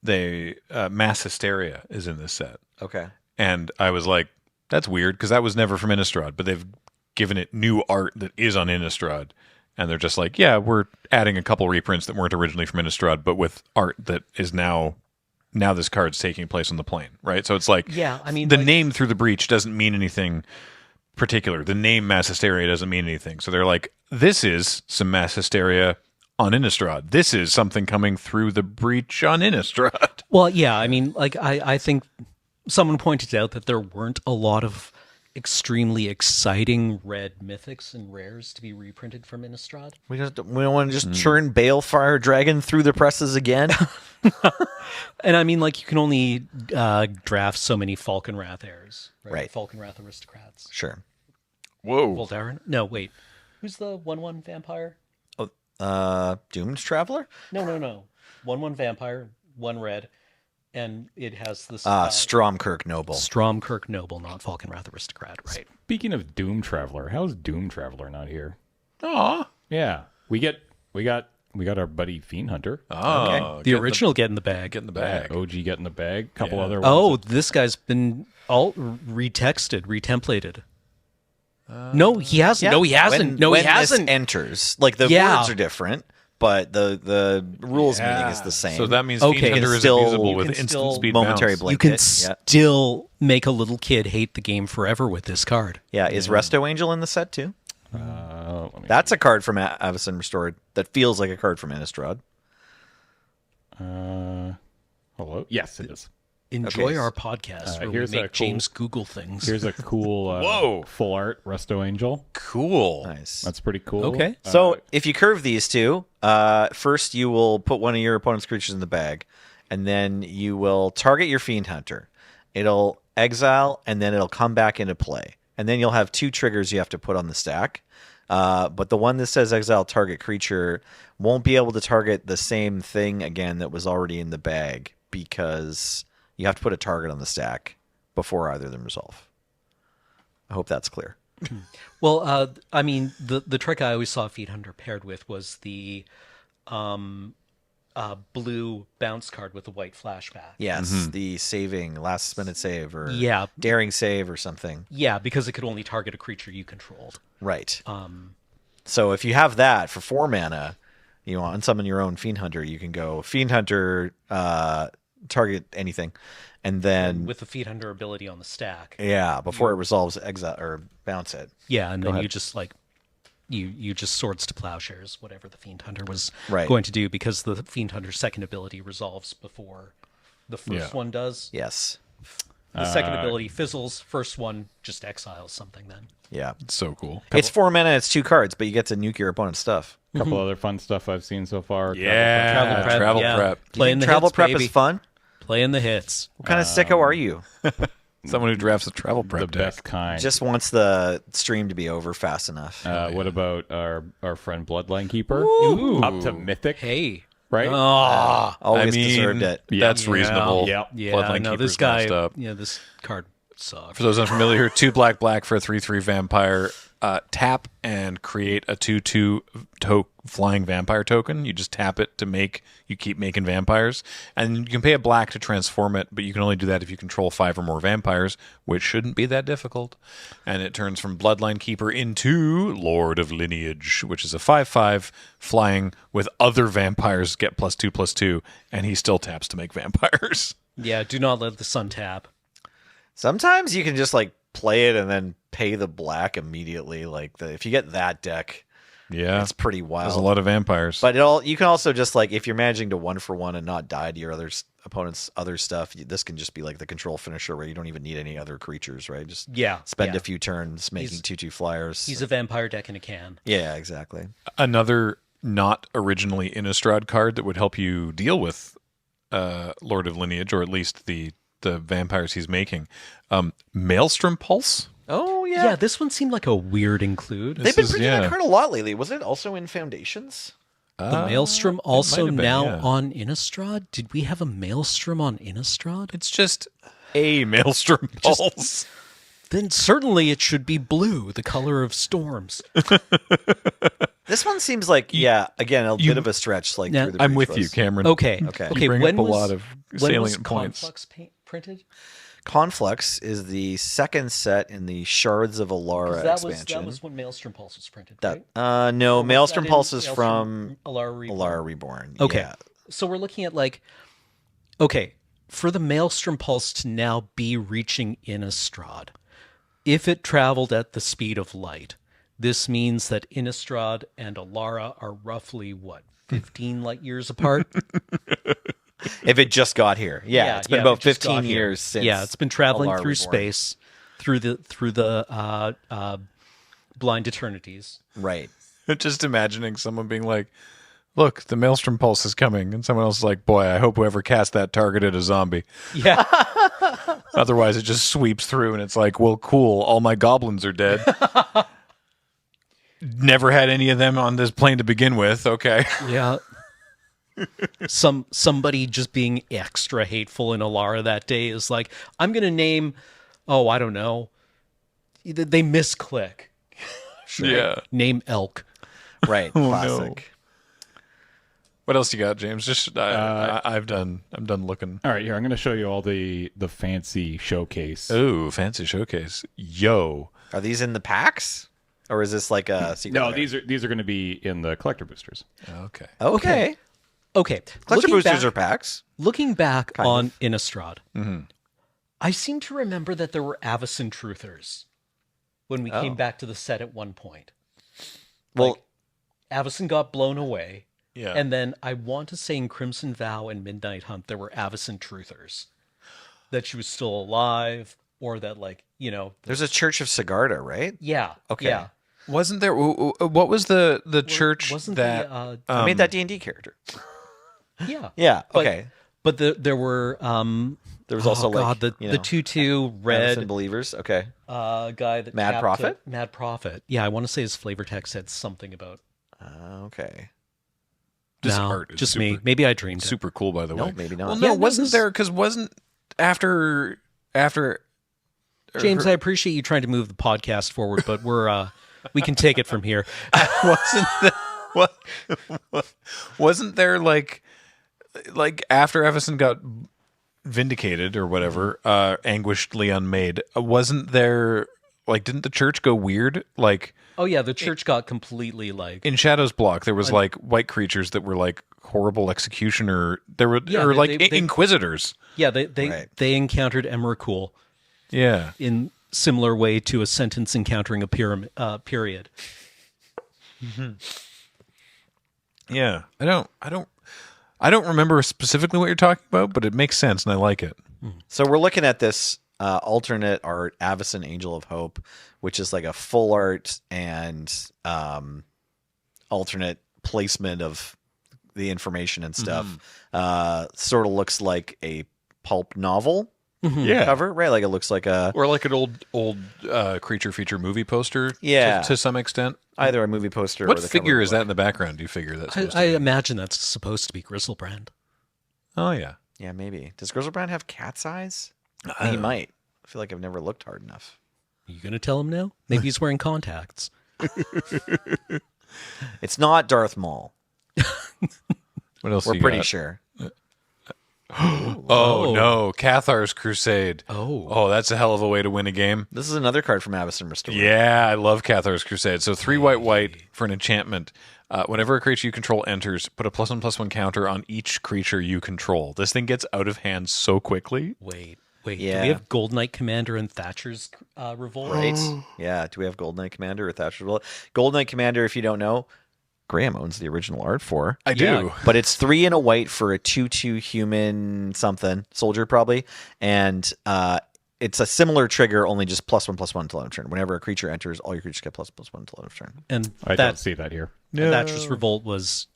S1: mass hysteria is in this set,
S2: Okay.
S1: and I was like, that's weird because that was never from Innistrad, but they've given it new art that is on Innistrad, and they're just like, yeah, we're adding a couple reprints that weren't originally from Innistrad, but with art that is now this card's taking place on the plane, right? So it's like,
S3: Yeah, I mean,
S1: the
S3: like-
S1: name Through the Breach doesn't mean anything particular. The name mass hysteria doesn't mean anything. So they're like, this is some mass hysteria on Innistrad. This is something coming through the breach on Innistrad.
S3: Well, yeah, I mean, like I think someone pointed out that there weren't a lot of extremely exciting red mythics and rares to be reprinted from Innistrad.
S2: We don't want to just churn Balefire Dragon through the presses again.
S3: And I mean, like, you can only draft so many Falconwrath heirs,
S2: Right.
S3: Falconwrath aristocrats.
S2: Sure.
S1: Whoa.
S3: Voldaren? No, wait. Who's the 1/1 vampire?
S2: Doomed Traveler?
S3: No. 1/1 vampire, 1 red, and it has this
S2: Stromkirk Noble.
S3: Stromkirk Noble, not Falconwrath aristocrat, right?
S4: Speaking of Doom Traveler, how's Doom Traveler not here?
S1: Aw.
S4: Yeah, we got our buddy Fiend Hunter.
S1: Oh,
S3: The original get in the bag.
S1: Get in the bag.
S4: OG get in the bag. Couple other ones.
S3: Oh, this guy's been retexted, retemplated. No, he hasn't.
S2: Yeah,
S3: No, he hasn't.
S2: When
S3: he hasn't.
S2: This enters, like the
S3: Yeah.
S2: words are different, but the rules meaning is the same.
S1: So that means
S3: Okay.
S1: Fiend Hunter is
S2: Still-
S1: abusable
S2: you
S1: with
S3: can
S1: instant
S3: still
S1: speed
S2: momentary
S1: bounce.
S2: blink.
S3: You can
S2: Yeah.
S3: still make a little kid hate the game forever with this card.
S2: Yeah, is Resto Angel in the set too?
S4: Let me
S2: That's a card from Avacyn Restored that feels like a card from Innistrad.
S4: hello. Yes, it is.
S3: Enjoy
S2: Okay.
S3: our podcast where we
S4: here's a
S3: make
S4: cool-
S3: James Google things.
S4: Here's a cool
S1: Whoa.
S4: full art Resto Angel.
S1: Cool.
S2: Nice.
S4: That's pretty cool.
S3: Okay.
S2: So if you curve these two, first you will put one of your opponent's creatures in the bag, and then you will target your Fiend Hunter. It'll exile, and then it'll come back into play. And then you'll have 2 triggers you have to put on the stack. But the one that says exile target creature won't be able to target the same thing again that was already in the bag because you have to put a target on the stack before either of them resolve. I hope that's clear.
S3: Well, I mean, the trick I always saw Feed Hunter paired with was the blue bounce card with the white flashback.
S2: Yes, the saving, last minute save, or
S3: Yeah.
S2: daring save or something.
S3: Yeah, because it could only target a creature you controlled.
S2: Right. So if you have that for 4 mana, you want unsummon your own Fiend Hunter, you can go Fiend Hunter, target anything, and then
S3: With the Feed Hunter ability on the stack.
S2: before it resolves, exile or bounce it.
S3: Yeah, and then
S2: ahead.
S3: you just like you just Swords to Plowshares, whatever the Fiend Hunter was
S2: Right.
S3: going to do, because the Fiend Hunter's second ability resolves before the first
S1: Yeah.
S3: one does.
S2: Yes.
S3: The second ability fizzles, first one just exiles something then.
S2: Yeah.
S1: It's so cool.
S2: It's 4 mana, it's 2 cards, but you get to nuke your opponent's stuff.
S4: A couple other fun stuff I've seen so far.
S1: Yeah.
S3: Travel prep,
S1: Travel
S3: yeah.
S1: prep.
S3: Playing the
S2: Travel
S3: hits,
S2: prep
S3: baby.
S2: is fun.
S3: Playing the hits.
S2: What kind of sicko are you?
S1: Someone who drafts a travel
S4: The
S1: prep deck.
S4: best kind.
S2: Just wants the stream to be over fast enough.
S4: What about our friend Bloodline Keeper?
S3: Ooh.
S4: Up to Mythic,
S3: Hey.
S4: right?
S3: Oh.
S2: Always deserved it.
S1: That's reasonable.
S4: Yeah.
S3: Yeah,
S1: Bloodline
S3: no,
S1: Keeper's
S3: this guy,
S1: messed up.
S3: yeah, this card sucks.
S1: For those unfamiliar, 2 black for a 3/3 vampire. Tap and create a 2/2 flying vampire token. You just tap it to you keep making vampires. And you can pay a black to transform it, but you can only do that if you control 5 or more vampires, which shouldn't be that difficult. And it turns from Bloodline Keeper into Lord of Lineage, which is a 5/5 flying with other vampires get +2/+2, and he still taps to make vampires.
S3: Yeah, do not let the sun tap.
S2: Sometimes you can just like play it and then pay the black immediately. Like if you get that deck,
S1: Yeah.
S2: it's pretty wild.
S1: There's a lot of vampires.
S2: But you can also just like if you're managing to 1-for-1 and not die to your opponent's other stuff, this can just be like the control finisher where you don't even need any other creatures, right? Just spend
S3: yeah.
S2: a few turns making
S3: He's-
S2: 2/2 flyers.
S3: He's a vampire deck in a can.
S2: Yeah, exactly.
S1: Another not originally Innistrad card that would help you deal with Lord of Lineage, or at least the vampires he's making. Maelstrom Pulse?
S2: Oh
S3: Yeah. this one seemed like a weird include.
S2: They've been
S1: is-
S2: printing
S1: yeah.
S2: that card a lot lately. Was it also in Foundations?
S3: The Maelstrom also
S1: have been,
S3: now
S1: yeah.
S3: on Innistrad? Did we have a Maelstrom on Innistrad?
S1: It's just a Maelstrom Pulse.
S3: then certainly it should be blue, the color of storms.
S2: This one seems like, again, a bit of a stretch. Like,
S3: Yeah,
S2: through the
S1: I'm
S2: breach
S1: with you,
S2: was.
S1: Cameron.
S3: Okay.
S2: Okay.
S1: You bring
S3: When
S1: up a
S3: was,
S1: lot of
S3: when
S1: salient
S3: was
S1: points.
S3: Conflux printed?
S2: Conflux is the second set in the Shards of Alara expansion.
S3: That was when Maelstrom Pulse was printed,
S2: That
S3: right?
S2: no,
S3: Or was
S2: Maelstrom
S3: that in
S2: Pulse is
S3: Maelstrom
S2: from
S3: Alara Reborn?
S2: Alara Reborn.
S3: Okay.
S2: Yeah.
S3: So we're looking at like, okay, for the Maelstrom Pulse to now be reaching Innistrad, if it traveled at the speed of light, this means that Innistrad and Alara are roughly, 15 light years apart?
S2: If it just got here, it's been about
S3: if it just
S2: 15
S3: got here.
S2: years since.
S3: Yeah, it's been traveling
S2: Alara
S3: through
S2: Reborn.
S3: space, through the blind eternities.
S2: Right.
S1: Just imagining someone being like, look, the Maelstrom Pulse is coming. And someone else is like, boy, I hope whoever cast that targeted a zombie.
S3: Yeah.
S1: Otherwise, it just sweeps through and it's like, well, cool. All my goblins are dead. Never had any of them on this plane to begin with. Okay.
S3: Yeah. Somebody just being extra hateful in Alara that day is like, I'm going to name, I don't know. They misclick.
S2: Sure.
S1: Yeah.
S3: Name Elk.
S2: Right. Classic.
S1: What else you got, James? Just I'm done looking.
S4: All right, here I'm going to show you all the fancy showcase.
S1: Ooh, fancy showcase. Yo.
S2: Are these in the packs, or is this like a secret?
S4: No,
S2: lair?
S4: these are going to be in the collector boosters.
S1: Okay.
S2: Okay.
S3: Okay.
S2: Collector
S3: Looking
S2: boosters
S3: back-
S2: are packs.
S3: Looking back
S2: Kind
S3: on Innistrad, I seem to remember that there were Avacyn truthers when we came back to the set at one point.
S2: Well,
S3: Avacyn got blown away.
S1: Yeah.
S3: And then I want to say in Crimson Vow and Midnight Hunt, there were Avacyn truthers. That she was still alive, or that,
S2: there's a Church of Sigarda, right?
S3: Yeah.
S2: Okay.
S3: Yeah.
S1: Wasn't there? What was the church
S3: Wasn't
S1: that?
S2: I made that D&D character.
S3: Yeah.
S2: Yeah.
S3: But-
S2: Okay.
S3: But there were
S2: There was also
S3: the 2/2 red
S2: Avacyn believers. Okay.
S3: guy that
S2: Mad
S3: tapped
S2: Prophet?
S3: Mad Prophet. Yeah, I want to say his flavor text said something about
S2: Okay.
S1: This
S3: no,
S1: art is
S3: just
S1: super,
S3: me. Maybe I dreamed it.
S1: super cool, by the
S2: No,
S1: way.
S2: maybe not.
S1: Well,
S3: Yeah,
S1: no,
S3: no,
S1: wasn't
S3: this-
S1: there? Because wasn't after.
S3: James, I appreciate you trying to move the podcast forward, but we can take it from here.
S1: wasn't there, wasn't there like after Evison got vindicated or whatever, anguishedly unmade, wasn't there didn't the church go weird?
S3: Oh yeah, the church got completely
S1: In Shadow's Block, there was white creatures that were horrible executioner. There were
S3: Yeah,
S1: or
S3: they-
S1: inquisitors.
S3: yeah,
S2: Right.
S3: they encountered Emrakul
S1: Yeah.
S3: in similar way to a sentence encountering a period.
S1: Yeah. I don't remember specifically what you're talking about, but it makes sense and I like it.
S2: So we're looking at this alternate art, Avacyn Angel of Hope, which is like a full art and alternate placement of the information and stuff. Sort of looks like a pulp novel
S1: Yeah.
S2: cover, right? Like it looks like a
S1: Or like an old creature feature movie poster.
S2: Yeah.
S1: To some extent.
S2: either a movie poster.
S1: What
S2: or the
S1: figure
S2: cover
S1: is that in the background? Do you figure that's supposed
S3: I
S1: to be?
S3: imagine that's supposed to be Grizzlebrand.
S1: Oh yeah.
S2: Yeah, maybe. Does Grizzlebrand have cat's eyes? He might. I feel like I've never looked hard enough.
S3: Are you gonna tell him now? Maybe he's wearing contacts.
S2: It's not Darth Maul.
S1: What else?
S2: We're
S1: you
S2: pretty
S1: got?
S2: sure.
S1: Oh no, Cathar's Crusade.
S3: Oh.
S1: That's a hell of a way to win a game.
S2: This is another card from Avacyn Restored.
S1: Yeah, I love Cathar's Crusade. So 3 white for an enchantment. Whenever a creature you control enters, put a +1/+1 counter on each creature you control. This thing gets out of hand so quickly.
S3: Wait.
S2: Yeah.
S3: Do we have Gold Knight Commander and Thatcher's Revolt?
S2: Right? Yeah. Do we have Gold Knight Commander or Thatcher's Revolt? Gold Knight Commander, if you don't know, Graham owns the original art for.
S1: I do.
S2: But it's 3 and a white for a 2/2 human something soldier probably, and it's a similar trigger, only just +1/+1 until end of turn. Whenever a creature enters, all your creatures get +1/+1 until end of turn.
S3: And
S4: I don't see that here.
S3: Thatcher's Revolt was,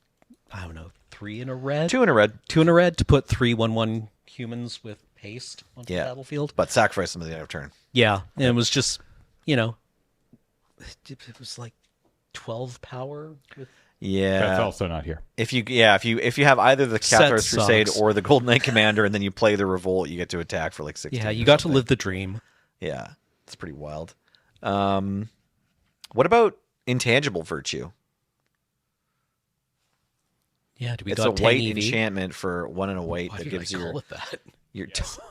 S3: I don't know, 3 in a red?
S2: 2 in a red,
S3: 2 in a red to put 3/1/1 humans with haste onto the battlefield.
S2: but sacrifice them at the end of turn.
S3: Yeah, and it was just, it was like 12 power with
S2: Yeah,
S4: That's also not here.
S2: if you have either the
S3: Set
S2: Cathar's Crusade
S3: sucks.
S2: or the Golden Knight Commander, and then you play the Revolt, you get to attack for like 16.
S3: Yeah, you
S2: or
S3: got to
S2: something.
S3: live the dream.
S2: Yeah, It's pretty wild. What about Intangible Virtue?
S3: Yeah, do we
S2: It's
S3: got
S2: a white
S3: 10 EV?
S2: enchantment for 1 and a white
S3: Why
S2: that
S3: did
S2: gives
S3: I
S2: you
S3: call it that?
S2: your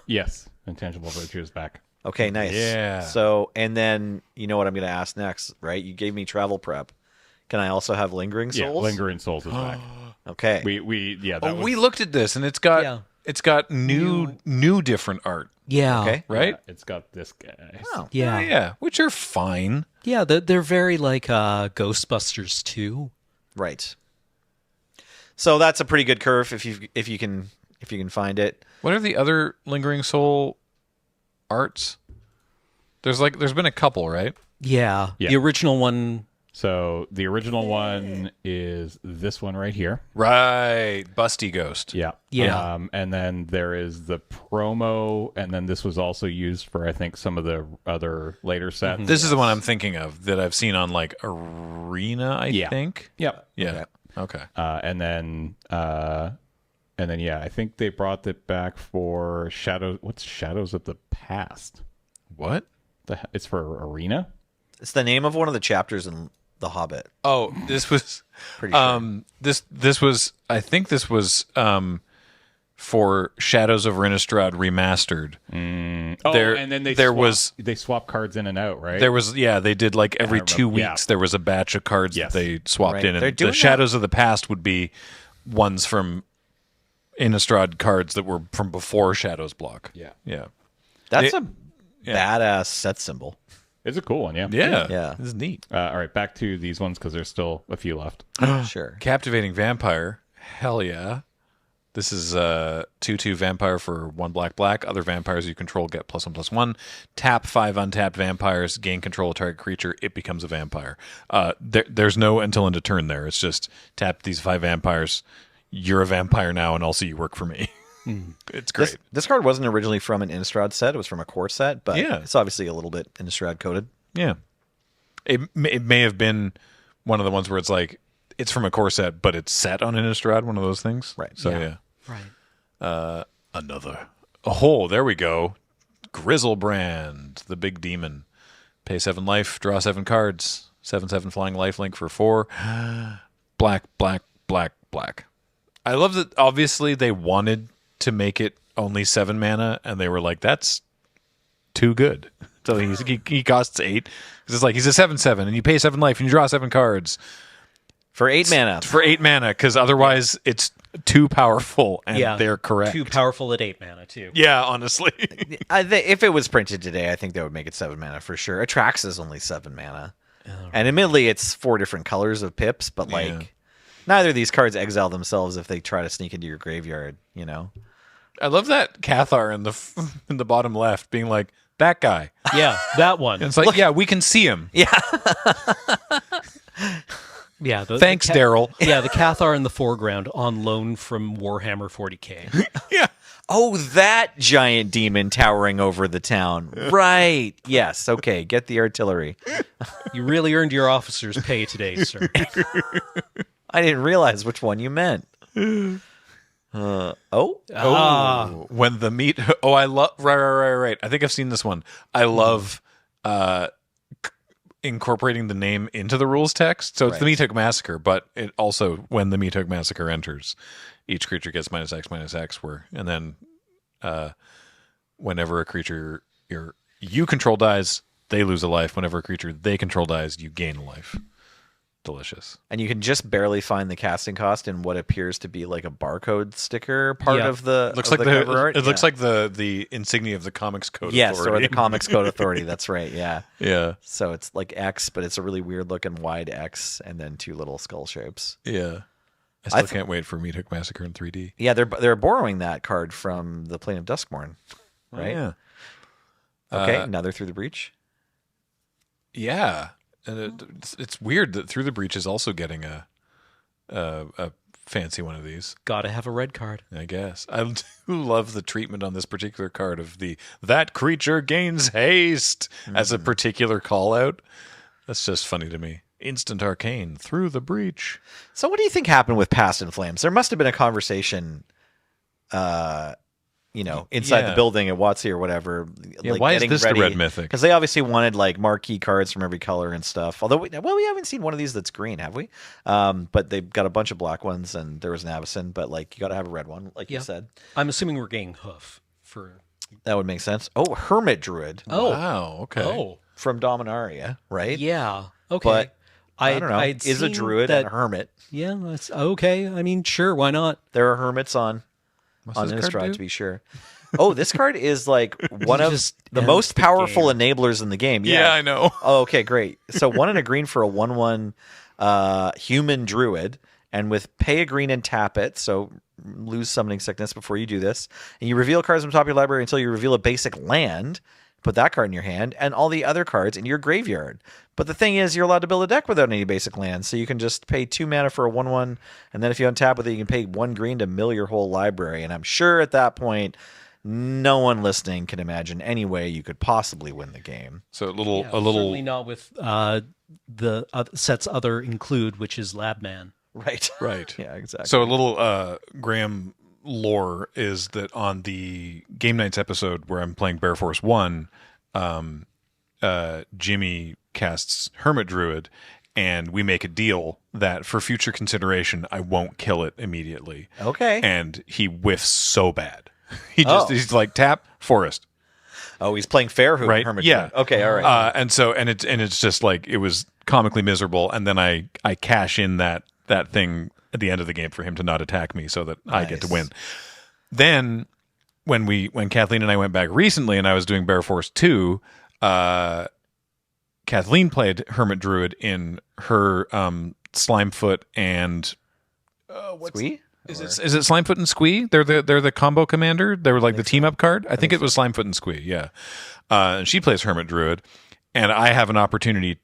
S4: Yes, Intangible Virtue is back.
S2: Okay, nice.
S1: Yeah.
S2: So, and then you know what I'm going to ask next, right? You gave me Travel Prep. Can I also have Lingering Souls?
S4: Yeah, Lingering Souls is back.
S2: Okay.
S1: We looked at this, and it's got new different art,
S3: Yeah.
S2: Okay.
S1: right?
S4: Yeah, it's got this guy.
S2: Oh.
S3: Yeah.
S1: Yeah, which are fine.
S3: Yeah, they're very like Ghostbusters 2.
S2: Right. So that's a pretty good curve if you can find it.
S1: What are the other Lingering Soul arts? There's been a couple, right?
S3: Yeah.
S4: Yeah.
S3: The original one.
S4: So the original one is this one right here.
S1: Right, Busty Ghost.
S4: Yeah.
S3: Yeah.
S4: And then there is the promo, and then this was also used for, I think, some of the other later sets.
S1: This is the one I'm thinking of that I've seen on like Arena, I
S4: Yeah.
S1: think.
S4: Yep.
S1: Yeah. Okay.
S4: And then, yeah, I think they brought it back for Shadows. What's Shadows of the Past?
S1: What?
S4: It's for Arena.
S2: It's the name of one of the chapters in The Hobbit.
S1: Oh, this was
S2: Pretty sure.
S1: this was I think this was for Shadows of Innistrad Remastered.
S4: Oh,
S1: There-
S4: and then they swap cards in and out, right?
S1: There was they did like every
S4: I
S1: 2
S4: remember, yeah.
S1: weeks there was a batch of cards
S4: Yes.
S1: that they swapped
S2: Right.
S1: in,
S2: They're
S1: and
S2: doing
S1: the Shadows of the Past would be ones from Innistrad cards that were from before Shadows block.
S4: Yeah.
S1: Yeah.
S2: That's
S1: it-
S2: a badass set symbol.
S4: It's a cool one, yeah.
S1: Yeah.
S2: Yeah.
S1: This is neat.
S4: All right, back to these ones because there's still a few left.
S2: Sure.
S1: Captivating Vampire. Hell yeah. This is 2/2 vampire for 1 black. Other vampires you control get +1/+1. Tap 5 untapped vampires, gain control of target creature, it becomes a vampire. There's no until end of turn there. It's just tap these 5 vampires, you're a vampire now, and also you work for me. It's great.
S2: This card wasn't originally from an Innistrad set. It was from a core set, but
S1: Yeah.
S2: it's obviously a little bit Innistrad coded.
S1: Yeah. It may have been one of the ones where it's like, it's from a core set, but it's set on Innistrad, one of those things.
S2: Right.
S1: So,
S3: Yeah.
S1: yeah.
S3: Right.
S1: Another. Oh, there we go. Grizzlebrand, the big demon. Pay 7 life, draw 7 cards. 7/7 flying lifelink for 4. Black. I love that obviously they wanted to make it only 7 mana, and they were like, that's too good. So he costs 8. 'Cause it's like, he's a 7/7, and you pay 7 life, and you draw 7 cards.
S2: For 8 mana.
S1: For 8 mana, because otherwise it's too powerful, and
S3: Yeah.
S1: they're correct.
S3: Too powerful at 8 mana, too.
S1: Yeah, honestly.
S2: If it was printed today, I think that would make it 7 mana for sure. Atrax is only 7 mana. And admittedly, it's 4 different colors of pips, but like
S1: Yeah.
S2: neither of these cards exile themselves if they try to sneak into your graveyard, you know?
S1: I love that Cathar in the bottom left being like, that guy.
S3: Yeah, that one.
S1: And it's like, yeah, we can see him.
S2: Yeah.
S3: Yeah.
S1: Thanks, Daryl.
S3: Yeah, the Cathar in the foreground on loan from Warhammer 40K.
S1: Yeah.
S2: Oh, that giant demon towering over the town. Right. Yes. Okay. Get the artillery.
S3: You really earned your officer's pay today, sir.
S2: I didn't realize which one you meant.
S1: Oh, when the meat. Oh, I love. Right. I think I've seen this one. I love incorporating the name into the rules text. So it's the Meat Hook Massacre, but it also, when the Meat Hook Massacre enters, each creature gets -X/-X. And then whenever a creature you control dies, they lose a life. Whenever a creature they control dies, you gain a life. Delicious.
S2: And you can just barely find the casting cost in what appears to be like a barcode sticker part
S3: Yeah.
S2: of the
S1: Looks
S2: of
S1: like
S2: the cover art.
S1: it looks like the insignia of the Comics Code
S2: Yes,
S1: Authority.
S2: or the Comics Code Authority. That's right. Yeah.
S1: Yeah.
S2: So it's like X, but it's a really weird looking wide X and then 2 little skull shapes.
S1: Yeah. I still can't wait for Meat Hook Massacre in 3D.
S2: Yeah, they're borrowing that card from the Plane of Duskmourn, right?
S1: Yeah.
S2: Okay, another Through the Breach.
S1: Yeah. And it's weird that Through the Breach is also getting a fancy one of these,
S3: Gotta have a red card.
S1: I guess. I do love the treatment on this particular card of that creature gains haste as a particular call out. That's just funny to me. Instant arcane, Through the Breach.
S2: So what do you think happened with Past in Flames? There must have been a conversation, inside
S1: Yeah.
S2: the building at WotC or whatever.
S1: Yeah, why is this the red mythic?
S2: Because they obviously wanted like marquee cards from every color and stuff. Although, we haven't seen one of these that's green, have we? But they've got a bunch of black ones, and there was an Avacyn, but like you got to have a red one, like you said.
S3: I'm assuming we're getting hoof for.
S2: That would make sense. Oh, Hermit Druid.
S3: Oh,
S1: Wow. Okay.
S3: oh,
S2: From Dominaria, right?
S3: yeah. Okay,
S2: But I don't know.
S3: I'd
S2: Is a
S3: seen
S2: druid
S3: that,
S2: and a hermit.
S3: Yeah, that's okay. I mean, sure, why not?
S2: There are hermits on
S1: this card
S2: Innistrad,
S1: do?
S2: to be sure. Oh, this card is like one of
S3: Just
S2: the
S3: ends
S2: most
S3: the
S2: powerful
S3: game.
S2: enablers in the game.
S1: Yeah, I know.
S2: Oh, okay, great. So 1 and a green for a 1/1 human druid, and with pay a green and tap it, so lose summoning sickness before you do this. And you reveal cards from the top of your library until you reveal a basic land. Put that card in your hand, and all the other cards in your graveyard. But the thing is, you're allowed to build a deck without any basic lands, so you can just pay 2 mana for a 1/1, and then if you untap with it, you can pay 1 green to mill your whole library. And I'm sure at that point, no one listening can imagine any way you could possibly win the game.
S1: So a
S3: Yeah,
S1: little
S3: certainly not with the sets other include, which is Labman.
S2: Right.
S1: right.
S2: Yeah, exactly.
S1: So a little Graham lore is that on the Game Nights episode where I'm playing Bear Force 1, Jimmy casts Hermit Druid, and we make a deal that for future consideration, I won't kill it immediately.
S2: Okay.
S1: And he whiffs so bad. He's like, tap, forest.
S2: Oh, he's playing fair
S1: Right?
S2: Hermit
S1: Yeah.
S2: Druid. Okay, all right.
S1: And it's just like, it was comically miserable, and then I cash in that thing at the end of the game for him to not attack me so that I get to
S2: Nice.
S1: win. Then when Kathleen and I went back recently and I was doing Bear Force 2, Kathleen played Hermit Druid in her Slimefoot and
S2: Squee?
S1: is it Slimefoot and Squee? They're the combo commander. They were like the team up card. I think it was Slimefoot and Squee. Yeah, and she plays Hermit Druid, and I have an opportunity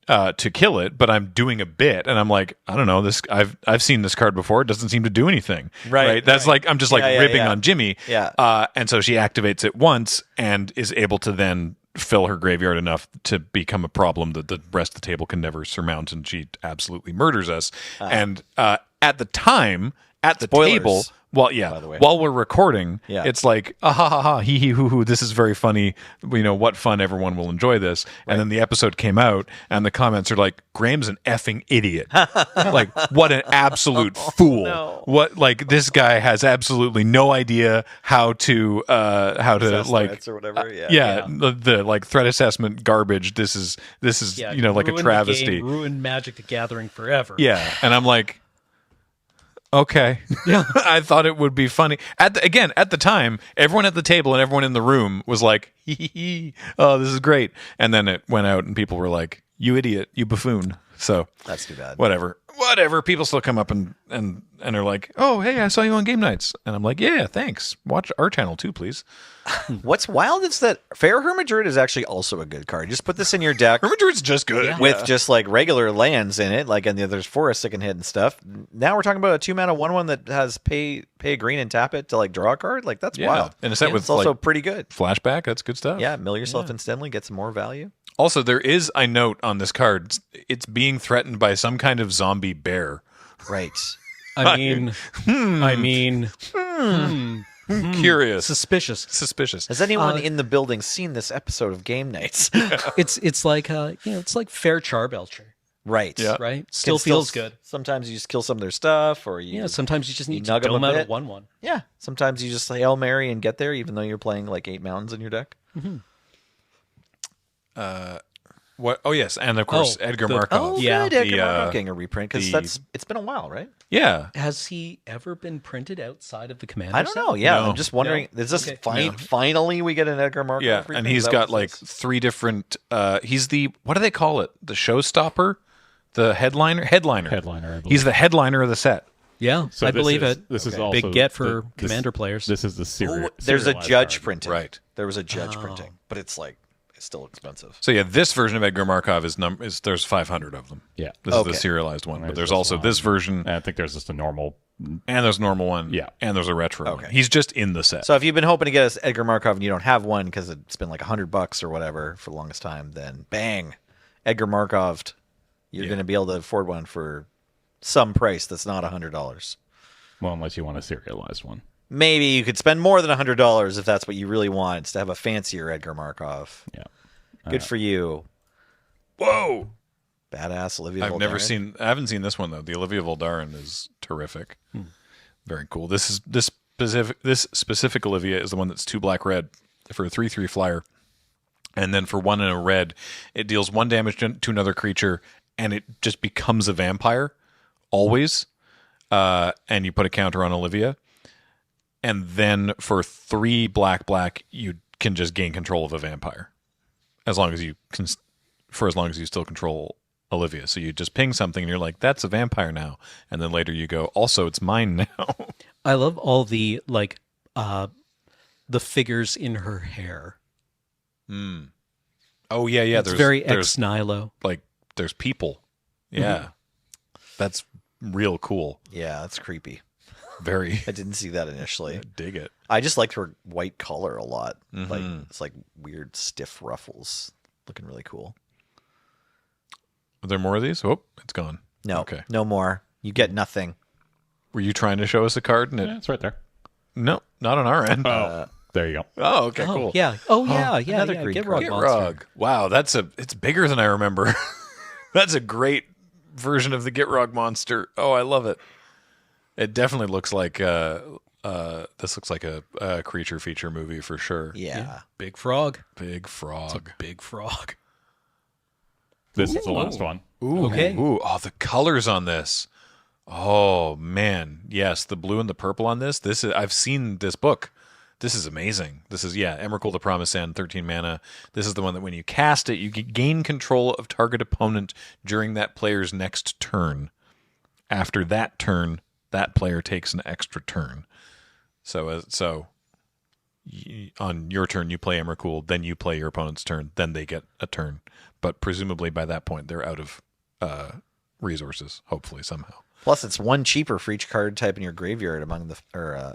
S1: to kill it, but I'm doing a bit, and I'm like, I don't know, this I've seen this card before. It doesn't seem to do anything.
S2: Right.
S1: That's like I'm just like
S2: Yeah,
S1: ripping
S2: yeah.
S1: on Jimmy.
S2: Yeah.
S1: And so she activates it once and is able to then fill her graveyard enough to become a problem that the rest of the table can never surmount, and she absolutely murders us. And at the time, at the
S2: Spoilers,
S1: table, well, yeah,
S2: by the way.
S1: while we're recording,
S2: Yeah.
S1: it's like, ah, ha, ha, ha, hee, hee, hoo, hoo, this is very funny. What fun, everyone will enjoy this. And then the episode came out, and the comments are like, Graham's an effing idiot. Like, what an absolute fool.
S2: no.
S1: What, like, this guy has absolutely no idea how to
S2: Assess
S1: like,
S2: threats or whatever. Yeah.
S1: yeah, the like threat assessment garbage. This is
S3: Yeah,
S1: like a
S3: ruin the
S1: travesty.
S3: game, ruin Magic the Gathering forever.
S1: Yeah, and I'm like, okay.
S3: Yeah.
S1: I thought it would be funny. At the time, everyone at the table and everyone in the room was like, hee, hee, hee. Oh, this is great. And then it went out and people were like, you idiot, you buffoon. So
S2: That's too bad.
S1: whatever. People still come up and are like, oh, hey, I saw you on Game Nights. And I'm like, yeah, thanks. Watch our channel too, please.
S2: What's wild is that Fair Hermit Druid is actually also a good card. Just put this in your deck
S1: Hermit Druid's just good.
S2: with just like regular lands in it, like and there's forests that can hit and stuff. Now we're talking about a 2 mana 1/1 that has pay a green and tap it to like draw a card. Like that's
S1: Yeah.
S2: wild.
S1: And a set with
S2: It's also
S1: like
S2: pretty good.
S1: flashback. That's good stuff.
S2: Yeah, mill yourself instantly, get some more value.
S1: Also, there is, I note on this card, it's being threatened by some kind of zombie bear.
S2: Right.
S3: I mean,
S1: Curious.
S3: suspicious.
S1: Suspicious.
S2: Has anyone in the building seen this episode of Game Nights?
S3: It's like it's like fair Charbelcher,
S2: Right.
S1: Yeah.
S3: right? Still
S2: Can
S3: feels good.
S2: Sometimes you just kill some of their stuff, or you
S3: Yeah, sometimes you just need to
S2: nug 'em
S3: dome
S2: a
S3: out a
S2: bit.
S3: 1/1.
S2: Yeah, sometimes you just Hail Mary and get there, even though you're playing like 8 mountains in your deck.
S1: What? Oh, yes. And of course,
S3: Oh,
S1: Edgar
S3: the-
S1: Markov.
S2: Oh,
S3: Yeah.
S2: good. Edgar
S1: The,
S2: Markov getting a reprint because
S1: the-
S2: it's been a while, right?
S1: Yeah.
S3: Has he ever been printed outside of the Commander?
S2: I don't
S3: set?
S2: know. Yeah,
S1: No.
S2: I'm just wondering. Is this
S3: Okay.
S2: finally we get an Edgar Markov?
S1: Yeah.
S2: reprint?
S1: And
S2: Is
S1: he's
S2: that
S1: got
S2: what
S1: like
S2: this is?
S1: 3 different. He's the. What do they call it? The showstopper? The headliner? Headliner.
S4: Headliner, I believe.
S1: He's the headliner of the set.
S3: Yeah,
S4: So
S3: I
S4: this
S3: believe
S4: is-
S3: it.
S4: This is
S3: Okay.
S4: also
S3: Big get for
S4: this-
S3: Commander players.
S4: This is the serial.
S2: There's a judge
S4: card.
S2: printing.
S1: Right.
S2: There was a judge printing, but it's like it's still expensive.
S1: So, yeah, this version of Edgar Markov is there's 500 of them.
S4: Yeah.
S1: This
S2: Okay.
S1: is the serialized one. But
S4: There's
S1: there's
S4: this
S1: also
S4: one.
S1: this version,
S4: And I think there's just a normal.
S1: and there's a normal one.
S4: Yeah.
S1: And there's a retro one.
S2: Okay.
S1: He's just in the set.
S2: So if you've been hoping to get us Edgar Markov and you don't have one because it's been like $100 or whatever for the longest time, then bang, Edgar Markov, you're going to be able to afford one for some price that's not $100.
S4: Well, unless you want a serialized one.
S2: maybe you could spend more than $100 if that's what you really want. It's to have a fancier Edgar Markov.
S4: Yeah.
S2: Good for you.
S1: Whoa!
S2: Badass Olivia
S1: I've never
S2: Voldaren.
S1: seen. I haven't seen this one though. The Olivia Voldaren is terrific. Very cool. This specific Olivia is the one that's 2 black red for a 3/3 flyer, and then for 1 and a red, it deals 1 damage to another creature, and it just becomes a vampire always. And you put a counter on Olivia, and then for 3 black, you can just gain control of a vampire, as long as you can, for as long as you still control Olivia. So you just ping something and you're like, that's a vampire now. And then later you go, also it's mine now.
S3: I love all the the figures in her hair.
S1: Oh yeah.
S3: It's very ex nihilo.
S1: Like there's people. Yeah. That's real cool.
S2: Yeah, that's creepy.
S1: Very.
S2: I didn't see that initially.
S1: Dig it.
S2: I just liked her white color a lot. Like it's like weird stiff ruffles, looking really cool.
S1: Are there more of these? Oh, it's gone.
S2: No,
S1: Okay.
S2: no more. You get nothing.
S1: Were you trying to show us a card? And
S4: Yeah, it's right there.
S1: No, not on our end.
S4: Oh, there you go.
S1: Oh, okay,
S3: Oh,
S1: cool.
S3: yeah. Oh, yeah. Yeah.
S2: another
S3: Yeah.
S2: green
S3: Get
S2: card.
S3: Rug Monster.
S1: Gitrog. Wow, it's bigger than I remember. That's a great version of the Gitrog monster. Oh, I love it. It definitely looks like this looks like a creature feature movie for sure.
S2: Yeah.
S3: Big frog.
S1: Big frog.
S3: Big frog.
S4: This is the last one.
S1: Ooh,
S3: Okay.
S1: Ooh, oh, the colors on this. Oh man, yes, the blue and the purple on this. This is I've seen this book. This is amazing. This is Emrakul the Promised End, 13 mana. This is the one that when you cast it, you gain control of target opponent during that player's next turn. After that turn, that player takes an extra turn. So on your turn, you play Emrakul, then you play your opponent's turn, then they get a turn. But presumably by that point, they're out of resources, hopefully, somehow.
S2: Plus, it's 1 cheaper for each card type in your graveyard among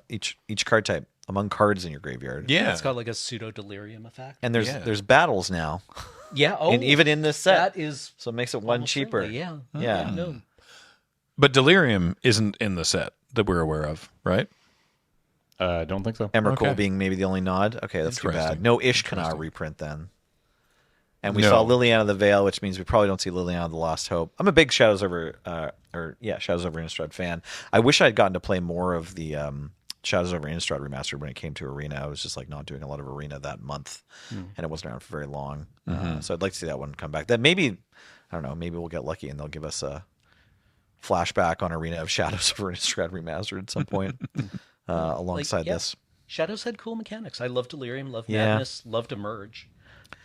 S2: each card type among cards in your graveyard.
S1: Yeah.
S3: It's got like a pseudo delirium effect.
S2: And there's battles now,
S3: Yeah. Oh,
S2: and even in this set,
S3: that is
S2: so it makes it 1
S3: almost
S2: cheaper.
S3: friendly, Yeah.
S2: Yeah.
S3: No.
S1: But Delirium isn't in the set that we're aware of, right?
S4: I don't think so.
S2: Emrakul
S1: Okay.
S2: being maybe the only nod. Okay, that's too bad.
S1: Interesting.
S2: No Ishkana reprint then. And we
S1: No.
S2: saw Liliana of the Veil, which means we probably don't see Liliana of the Lost Hope. I'm a big Shadows over Innistrad fan. I wish I'd gotten to play more of the Shadows over Innistrad Remastered when it came to Arena. I was just like not doing a lot of Arena that month, and it wasn't around for very long. So I'd like to see that one come back. That maybe, I don't know, maybe we'll get lucky and they'll give us a flashback on Arena of Shadows over Innistrad Remastered at some point alongside this.
S3: Shadows had cool mechanics. I love Delirium, love
S2: Yeah.
S3: Madness, loved Emerge.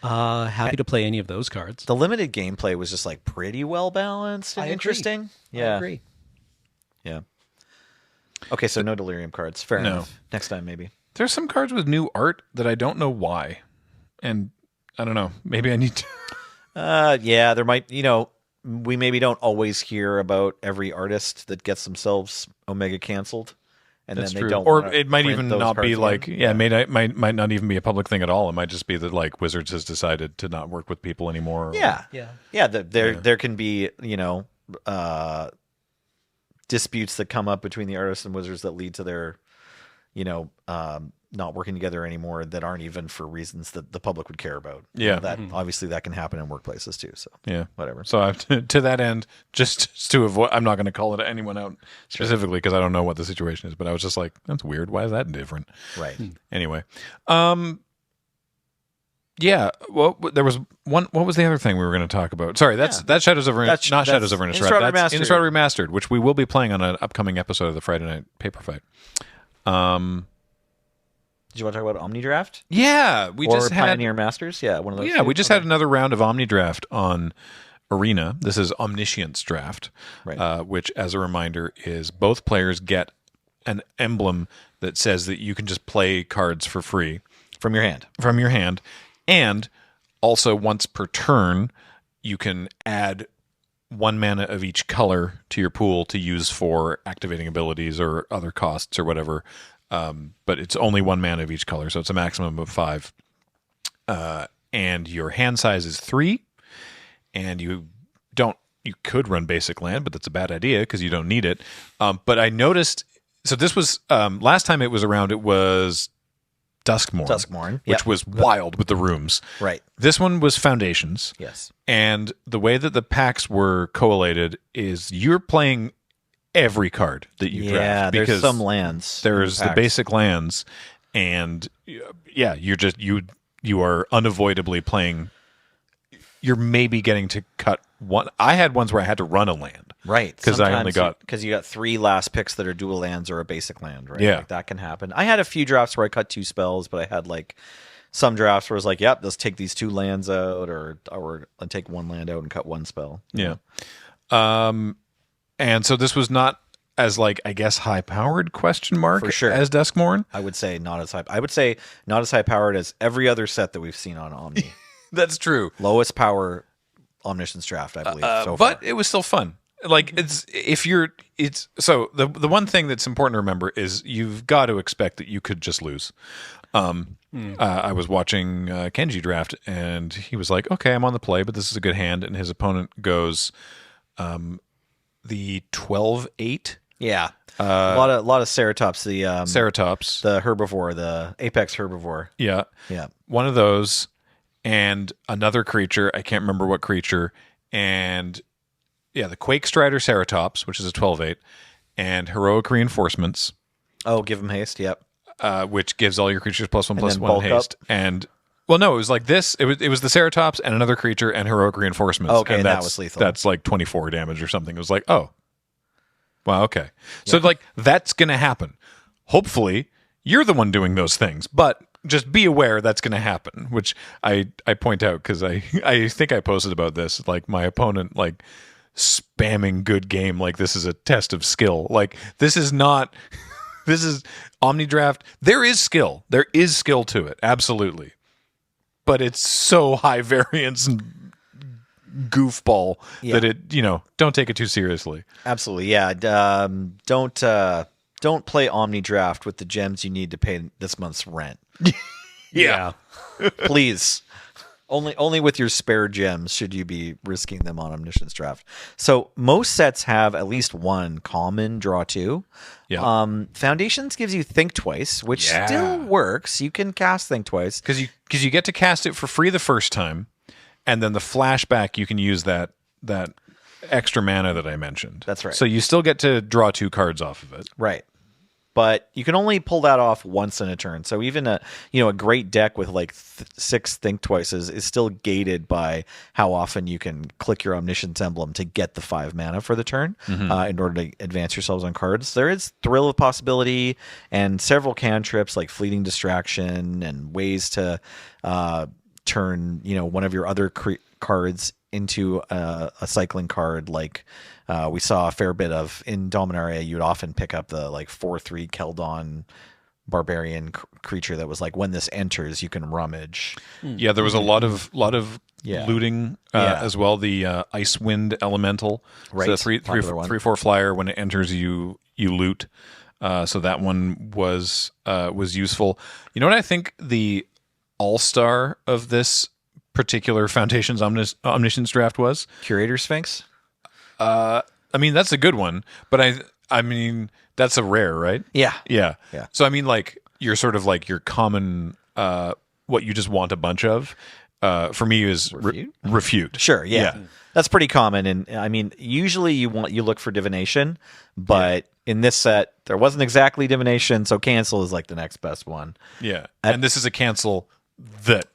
S3: Happy to play any of those cards.
S2: The limited gameplay was just like pretty well balanced and
S3: I agree.
S2: interesting.
S3: I
S2: Yeah.
S3: agree.
S2: Yeah. Okay, so no Delirium cards. Fair
S1: No.
S2: enough. Next time, maybe.
S1: There's some cards with new art that I don't know why. And I don't know. Maybe I need to.
S2: Yeah, there might, we maybe don't always hear about every artist that gets themselves Omega canceled. And
S1: That's
S2: then they
S1: true.
S2: don't
S1: Or
S2: wanna
S1: it might
S2: print
S1: even
S2: those
S1: not be
S2: cards
S1: like,
S2: again.
S1: it might not even be a public thing at all. It might just be that like Wizards has decided to not work with people anymore. or-
S2: Yeah.
S3: Yeah.
S2: Yeah, there can be, disputes that come up between the artists and Wizards that lead to their, not working together anymore that aren't even for reasons that the public would care about.
S1: Yeah.
S2: That obviously that can happen in workplaces too. So
S1: Yeah.
S2: whatever.
S1: So to that end, just to avoid, I'm not going to call it anyone out specifically because I don't know what the situation is, but I was just like, that's weird. Why is that different?
S2: Right.
S1: Anyway, yeah. Well, there was one. What was the other thing we were going to talk about? Sorry, that's Shadows over.
S2: That's-
S1: not
S2: that's
S1: Shadows over Innistrad.
S2: Innistrad
S1: That's
S2: Remastered.
S1: Innistrad Remastered, which we will be playing on an upcoming episode of the Friday Night Paper Fight.
S2: Did you want to talk about Omni Draft?
S1: Yeah, we
S2: Or
S1: just had.
S2: Pioneer Masters? Yeah, one of those.
S1: Yeah,
S2: two?
S1: we just had another round of Omni Draft on Arena. This is Omniscience Draft,
S2: Right.
S1: which, as a reminder, is both players get an emblem that says that you can just play cards for free
S2: From your hand.
S1: from your hand, and also once per turn, you can add 1 mana of each color to your pool to use for activating abilities or other costs or whatever. But it's only 1 mana of each color, so it's a maximum of 5. And your hand size is 3, and you could run basic land, but that's a bad idea because you don't need it. But I noticed So this was last time it was around. It was Duskmorn, which was wild with the rooms.
S2: Right.
S1: This one was Foundations.
S2: Yes.
S1: And the way that the packs were collated is you're playing every card that you draft.
S2: Yeah, there's some lands.
S1: There's the basic lands, and you are unavoidably playing. You're maybe getting to cut one. I had ones where I had to run a land.
S2: Right.
S1: Because I only got...
S2: Because you got 3 last picks that are dual lands or a basic land, right?
S1: Yeah.
S2: Like, that can happen. I had a few drafts where I cut 2 spells, but I had like some drafts where I was like, yep, let's take these 2 lands out, or I'll take 1 land out and cut 1 spell.
S1: Yeah. And so this was not as, like, I guess, high-powered question mark
S2: For sure.
S1: as Duskmorn.
S2: I would say not as high. I would say not as high powered as every other set that we've seen on Omni.
S1: That's true.
S2: Lowest power Omniscience draft, I believe. So
S1: but
S2: far.
S1: it was still fun. Like, so the one thing that's important to remember is you've got to expect that you could just lose. I was watching Kenji draft, and he was like, "Okay, I'm on the play, but this is a good hand." And his opponent goes, the 12-8.
S2: Yeah, a lot of Ceratops. The
S1: Ceratops,
S2: the herbivore, the apex herbivore.
S1: Yeah,
S2: Yeah.
S1: One of those, and another creature. I can't remember what creature. And yeah, the Quake Strider Ceratops, which is a 12-8, and Heroic Reinforcements.
S2: Oh, give him haste. Yep.
S1: Which gives all your creatures +1/+1
S2: bulk
S1: haste.
S2: up?
S1: And well, no, it was like this. It was the Ceratops and another creature and Heroic Reinforcements.
S2: Okay,
S1: and
S2: that was lethal.
S1: That's like 24 damage or something. It was like, oh, wow, okay. So like that's gonna happen. Hopefully, you're the one doing those things, but just be aware that's going to happen. Which I point out because I think I posted about this. Like my opponent like spamming good game like this is a test of skill. Like this is not. This is Omni Draft. There is skill. There is skill to it. Absolutely. But it's so high variance and goofball that it, don't take it too seriously.
S2: Absolutely. Yeah. Don't play Omni Draft with the gems you need to pay this month's rent.
S1: Yeah.
S2: Please. Only with your spare gems should you be risking them on Omniscience Draft. So most sets have at least one common draw 2.
S1: Yeah.
S2: Foundations gives you Think Twice, which still works. You can cast Think Twice.
S1: Because you get to cast it for free the first time, and then the flashback you can use that extra mana that I mentioned.
S2: That's right.
S1: So you still get to draw 2 cards off of it.
S2: Right. But you can only pull that off once in a turn. So even a great deck with like 6 Think Twices is still gated by how often you can click your Omniscience emblem to get the 5 mana for the turn in order to advance yourselves on cards. There is Thrill of Possibility and several cantrips like Fleeting Distraction and ways to turn one of your other cards into a cycling card. Like we saw a fair bit of in Dominaria. You'd often pick up the like 4/3 Keldon barbarian creature that was like, when this enters you can rummage.
S1: Yeah, there was a lot of looting as well. The Icewind Elemental,
S2: right?
S1: So 3/4 flyer. When it enters you loot. So that one was useful. You know what I think the all-star of this particular Foundations Omniscience Draft was?
S2: Curator Sphinx.
S1: I mean, that's a good one, but I mean, that's a rare, right?
S2: Yeah.
S1: So I mean, like you're sort of like your common, what you just want a bunch of. For me is refute.
S2: Sure. Yeah. That's pretty common, and I mean, usually you look for divination, but in this set there wasn't exactly divination, so cancel is like the next best one.
S1: Yeah, and this is a cancel. That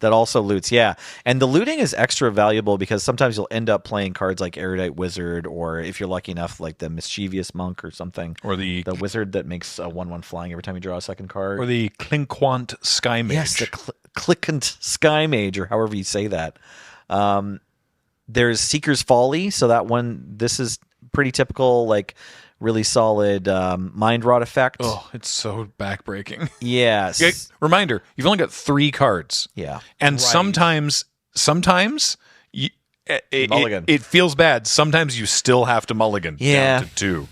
S2: also loots. Yeah, and the looting is extra valuable because sometimes you'll end up playing cards like Erudite Wizard, or if you're lucky enough, like the Mischievous Monk or something,
S1: or the
S2: wizard that makes a 1/1 flying every time you draw a second card,
S1: or the Clinquant Sky Mage.
S2: Yes, the Clickant Sky Mage, or however you say that. There's Seeker's Folly, so that one, this is pretty typical, like really solid Mind Rot effect.
S1: Oh, it's so backbreaking.
S2: Yes.
S1: Reminder, you've only got 3 cards.
S2: Yeah.
S1: And sometimes it feels bad. Sometimes you still have to mulligan down to 2.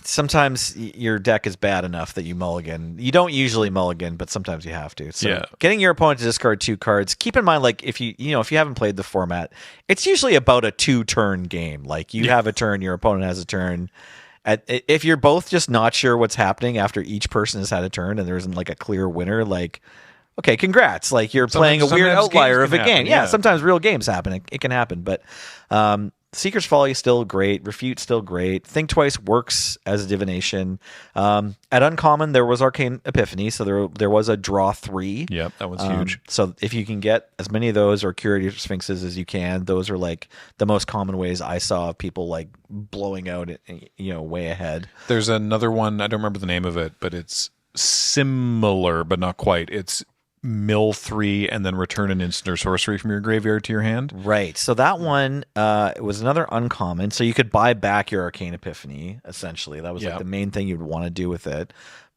S2: Sometimes your deck is bad enough that you mulligan. You don't usually mulligan, but sometimes you have to. So getting your opponent to discard 2 cards. Keep in mind, like if you haven't played the format, it's usually about a 2-turn game. Like you have a turn, your opponent has a turn, if you're both just not sure what's happening after each person has had a turn and there isn't like a clear winner, like, okay, congrats. Like you're playing a weird outlier of a game. Yeah, sometimes real games happen. It can happen. But Seeker's Folly is still great. Refute's still great. Think Twice works as a divination. At Uncommon, there was Arcane Epiphany, so there was a draw 3.
S1: Yep, that was huge.
S2: So if you can get as many of those or Curator Sphinxes as you can, those are like the most common ways I saw of people like blowing out, way ahead.
S1: There's another one, I don't remember the name of it, but it's similar, but not quite. It's mill 3 and then return an instant or sorcery from your graveyard to your hand.
S2: Right. So that one it was another uncommon. So you could buy back your Arcane Epiphany, essentially. That was like the main thing you'd want to do with it.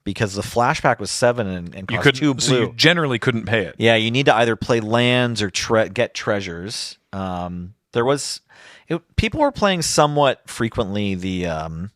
S2: Because the flashback was 7 and cost 2 blue.
S1: So you generally couldn't pay it.
S2: Yeah, you need to either play lands or get treasures. People were playing somewhat frequently the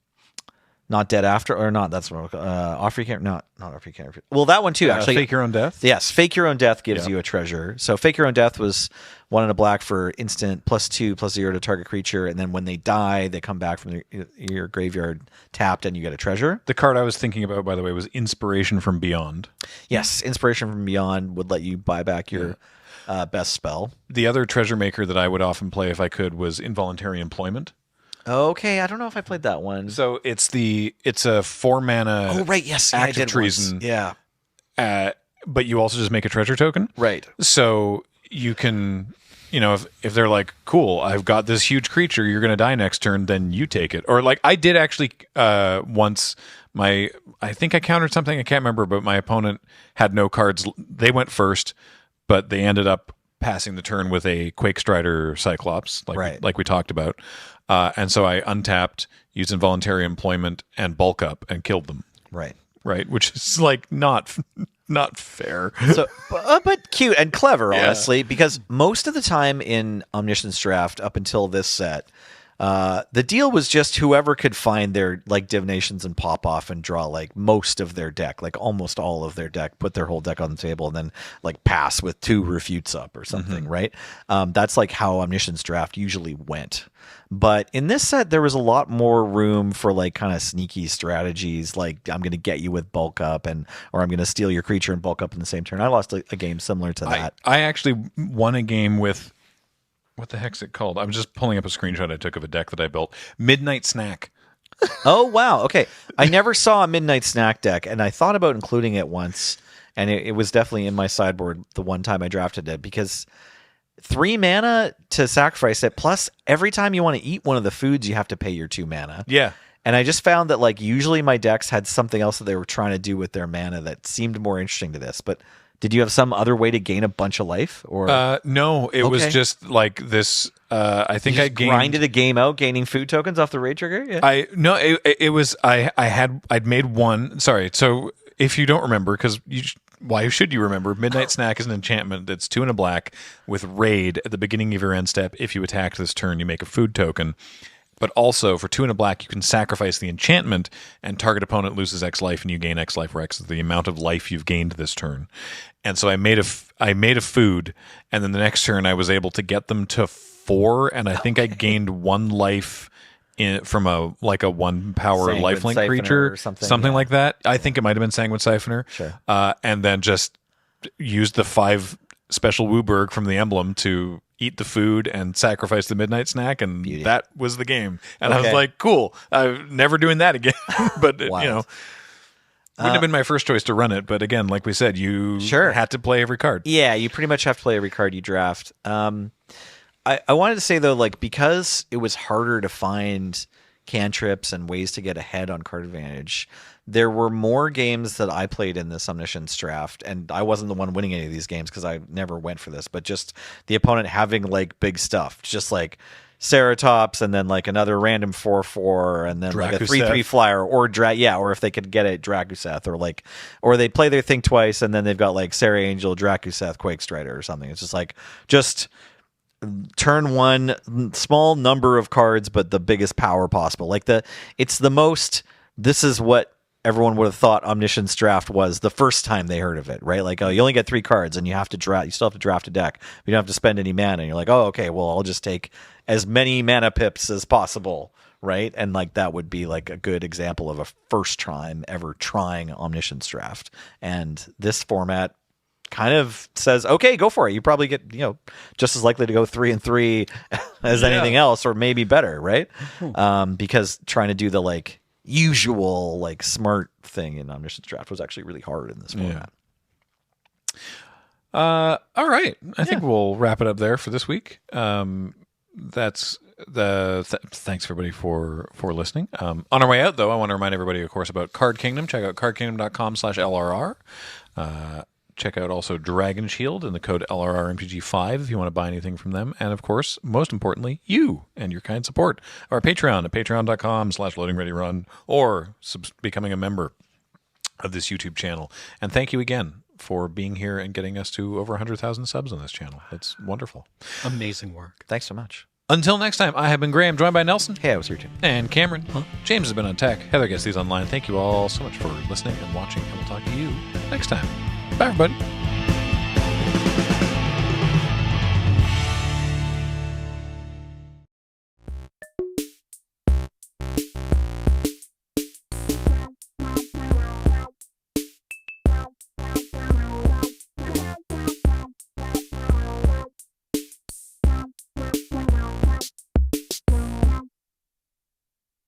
S2: Not Dead After, or not, that's what Offer Your Not Offer Your. Well, that one too, actually.
S1: Fake Your Own Death?
S2: Yes, Fake Your Own Death gives you a treasure. So Fake Your Own Death was 1 and a black for instant +2/+0 to target creature, and then when they die, they come back from your graveyard tapped, and you get a treasure.
S1: The card I was thinking about, by the way, was Inspiration from Beyond.
S2: Yes, Inspiration from Beyond would let you buy back your best spell.
S1: The other treasure maker that I would often play if I could was Involuntary Employment.
S2: Okay, I don't know if I played that one.
S1: So it's a 4 mana.
S2: Oh right, yes,
S1: active treason.
S2: Once. Yeah,
S1: but you also just make a treasure token.
S2: Right.
S1: So you can, if they're like, cool, I've got this huge creature, you're going to die next turn, then you take it. Or like I did actually once. I think I countered something, I can't remember, but my opponent had no cards. They went first, but they ended up passing the turn with a Quake Strider Cyclops, like we talked about. And so I untapped, used Involuntary Employment, and bulk up and killed them.
S2: Right.
S1: Right, which is like not fair.
S2: So, but cute and clever, honestly, because most of the time in Omniscience Draft up until this set, the deal was just whoever could find their like divinations and pop off and draw like most of their deck, like almost all of their deck, put their whole deck on the table, and then like pass with 2 refutes up or something, right? That's like how Omniscience Draft usually went. But in this set, there was a lot more room for like kind of sneaky strategies, like I'm going to get you with bulk up, or I'm going to steal your creature and bulk up in the same turn. I lost a game similar to that.
S1: I actually won a game with, what the heck's it called? I'm just pulling up a screenshot I took of a deck that I built. Midnight Snack.
S2: Oh, wow. Okay. I never saw a Midnight Snack deck, and I thought about including it once, and it was definitely in my sideboard the one time I drafted it, because 3 mana to sacrifice it, plus every time you want to eat one of the foods, you have to pay your 2 mana.
S1: Yeah.
S2: And I just found that like usually my decks had something else that they were trying to do with their mana that seemed more interesting to this. But did you have some other way to gain a bunch of life? Or
S1: no, it was just like this. I think I
S2: grinded a game out, gaining food tokens off the raid trigger. Yeah.
S1: It was I'd made one. Sorry, so if you don't remember, because why should you remember? Midnight Snack is an enchantment that's 2 and a black with raid at the beginning of your end step. If you attack this turn, you make a food token. But also, for 2 and a black, you can sacrifice the enchantment, and target opponent loses X life, and you gain X life, where X is the amount of life you've gained this turn. And so I made a food, and then the next turn I was able to get them to 4, and I think I gained 1 life from a 1 power lifelink creature,
S2: or something
S1: like that. I think it might have been Sanguine Siphoner.
S2: Sure.
S1: And then just used the 5 special Wooburg from the emblem to eat the food and sacrifice the Midnight Snack, and that was the game. And I was like, cool, I'm never doing that again. But wouldn't have been my first choice to run it. But again, like we said, you had to play every card.
S2: Yeah, you pretty much have to play every card you draft. I wanted to say though, like, because it was harder to find cantrips and ways to get ahead on card advantage, there were more games that I played in this Omniscience Draft, and I wasn't the one winning any of these games because I never went for this, but just the opponent having like big stuff, just like Ceratops, and then like another random 4/4, and then like a 3/3 flyer, or or if they could get it, Draguseth, or they play their Think Twice, and then they've got like Sarah Angel, Draguseth, Quake Strider, or something. It's just like turn 1, small number of cards, but the biggest power possible. Like it's the most. This is what everyone would have thought Omniscience Draft was the first time they heard of it, right? Like, oh, you only get 3 cards and you have to draft. You still have to draft a deck. You don't have to spend any mana. And you're like, oh, okay, well, I'll just take as many mana pips as possible, right? And like that would be like a good example of a first time ever trying Omniscience Draft. And this format kind of says, okay, go for it. You probably get, just as likely to go 3-3 as anything else, or maybe better, right? Because trying to do the like usual like smart thing in Omniscience Draft was actually really hard in this format.
S1: All right, I think we'll wrap it up there for this week. That's thanks everybody for listening. On our way out, though, I want to remind everybody, of course, about Card Kingdom. Check out cardkingdom.com/LRR. Check out also Dragon Shield and the code LRRMTG5 if you want to buy anything from them. And of course, most importantly, you and your kind support. Our Patreon at patreon.com/loadingreadyrun, or becoming a member of this YouTube channel. And thank you again for being here and getting us to over 100,000 subs on this channel. That's wonderful.
S3: Amazing work.
S2: Thanks so much.
S1: Until next time, I have been Graham, joined by Nelson.
S2: Hey, I was here too.
S1: And Cameron. James has been on tech. Heather gets these online. Thank you all so much for listening and watching, and we'll talk to you next time. Bye, everybody.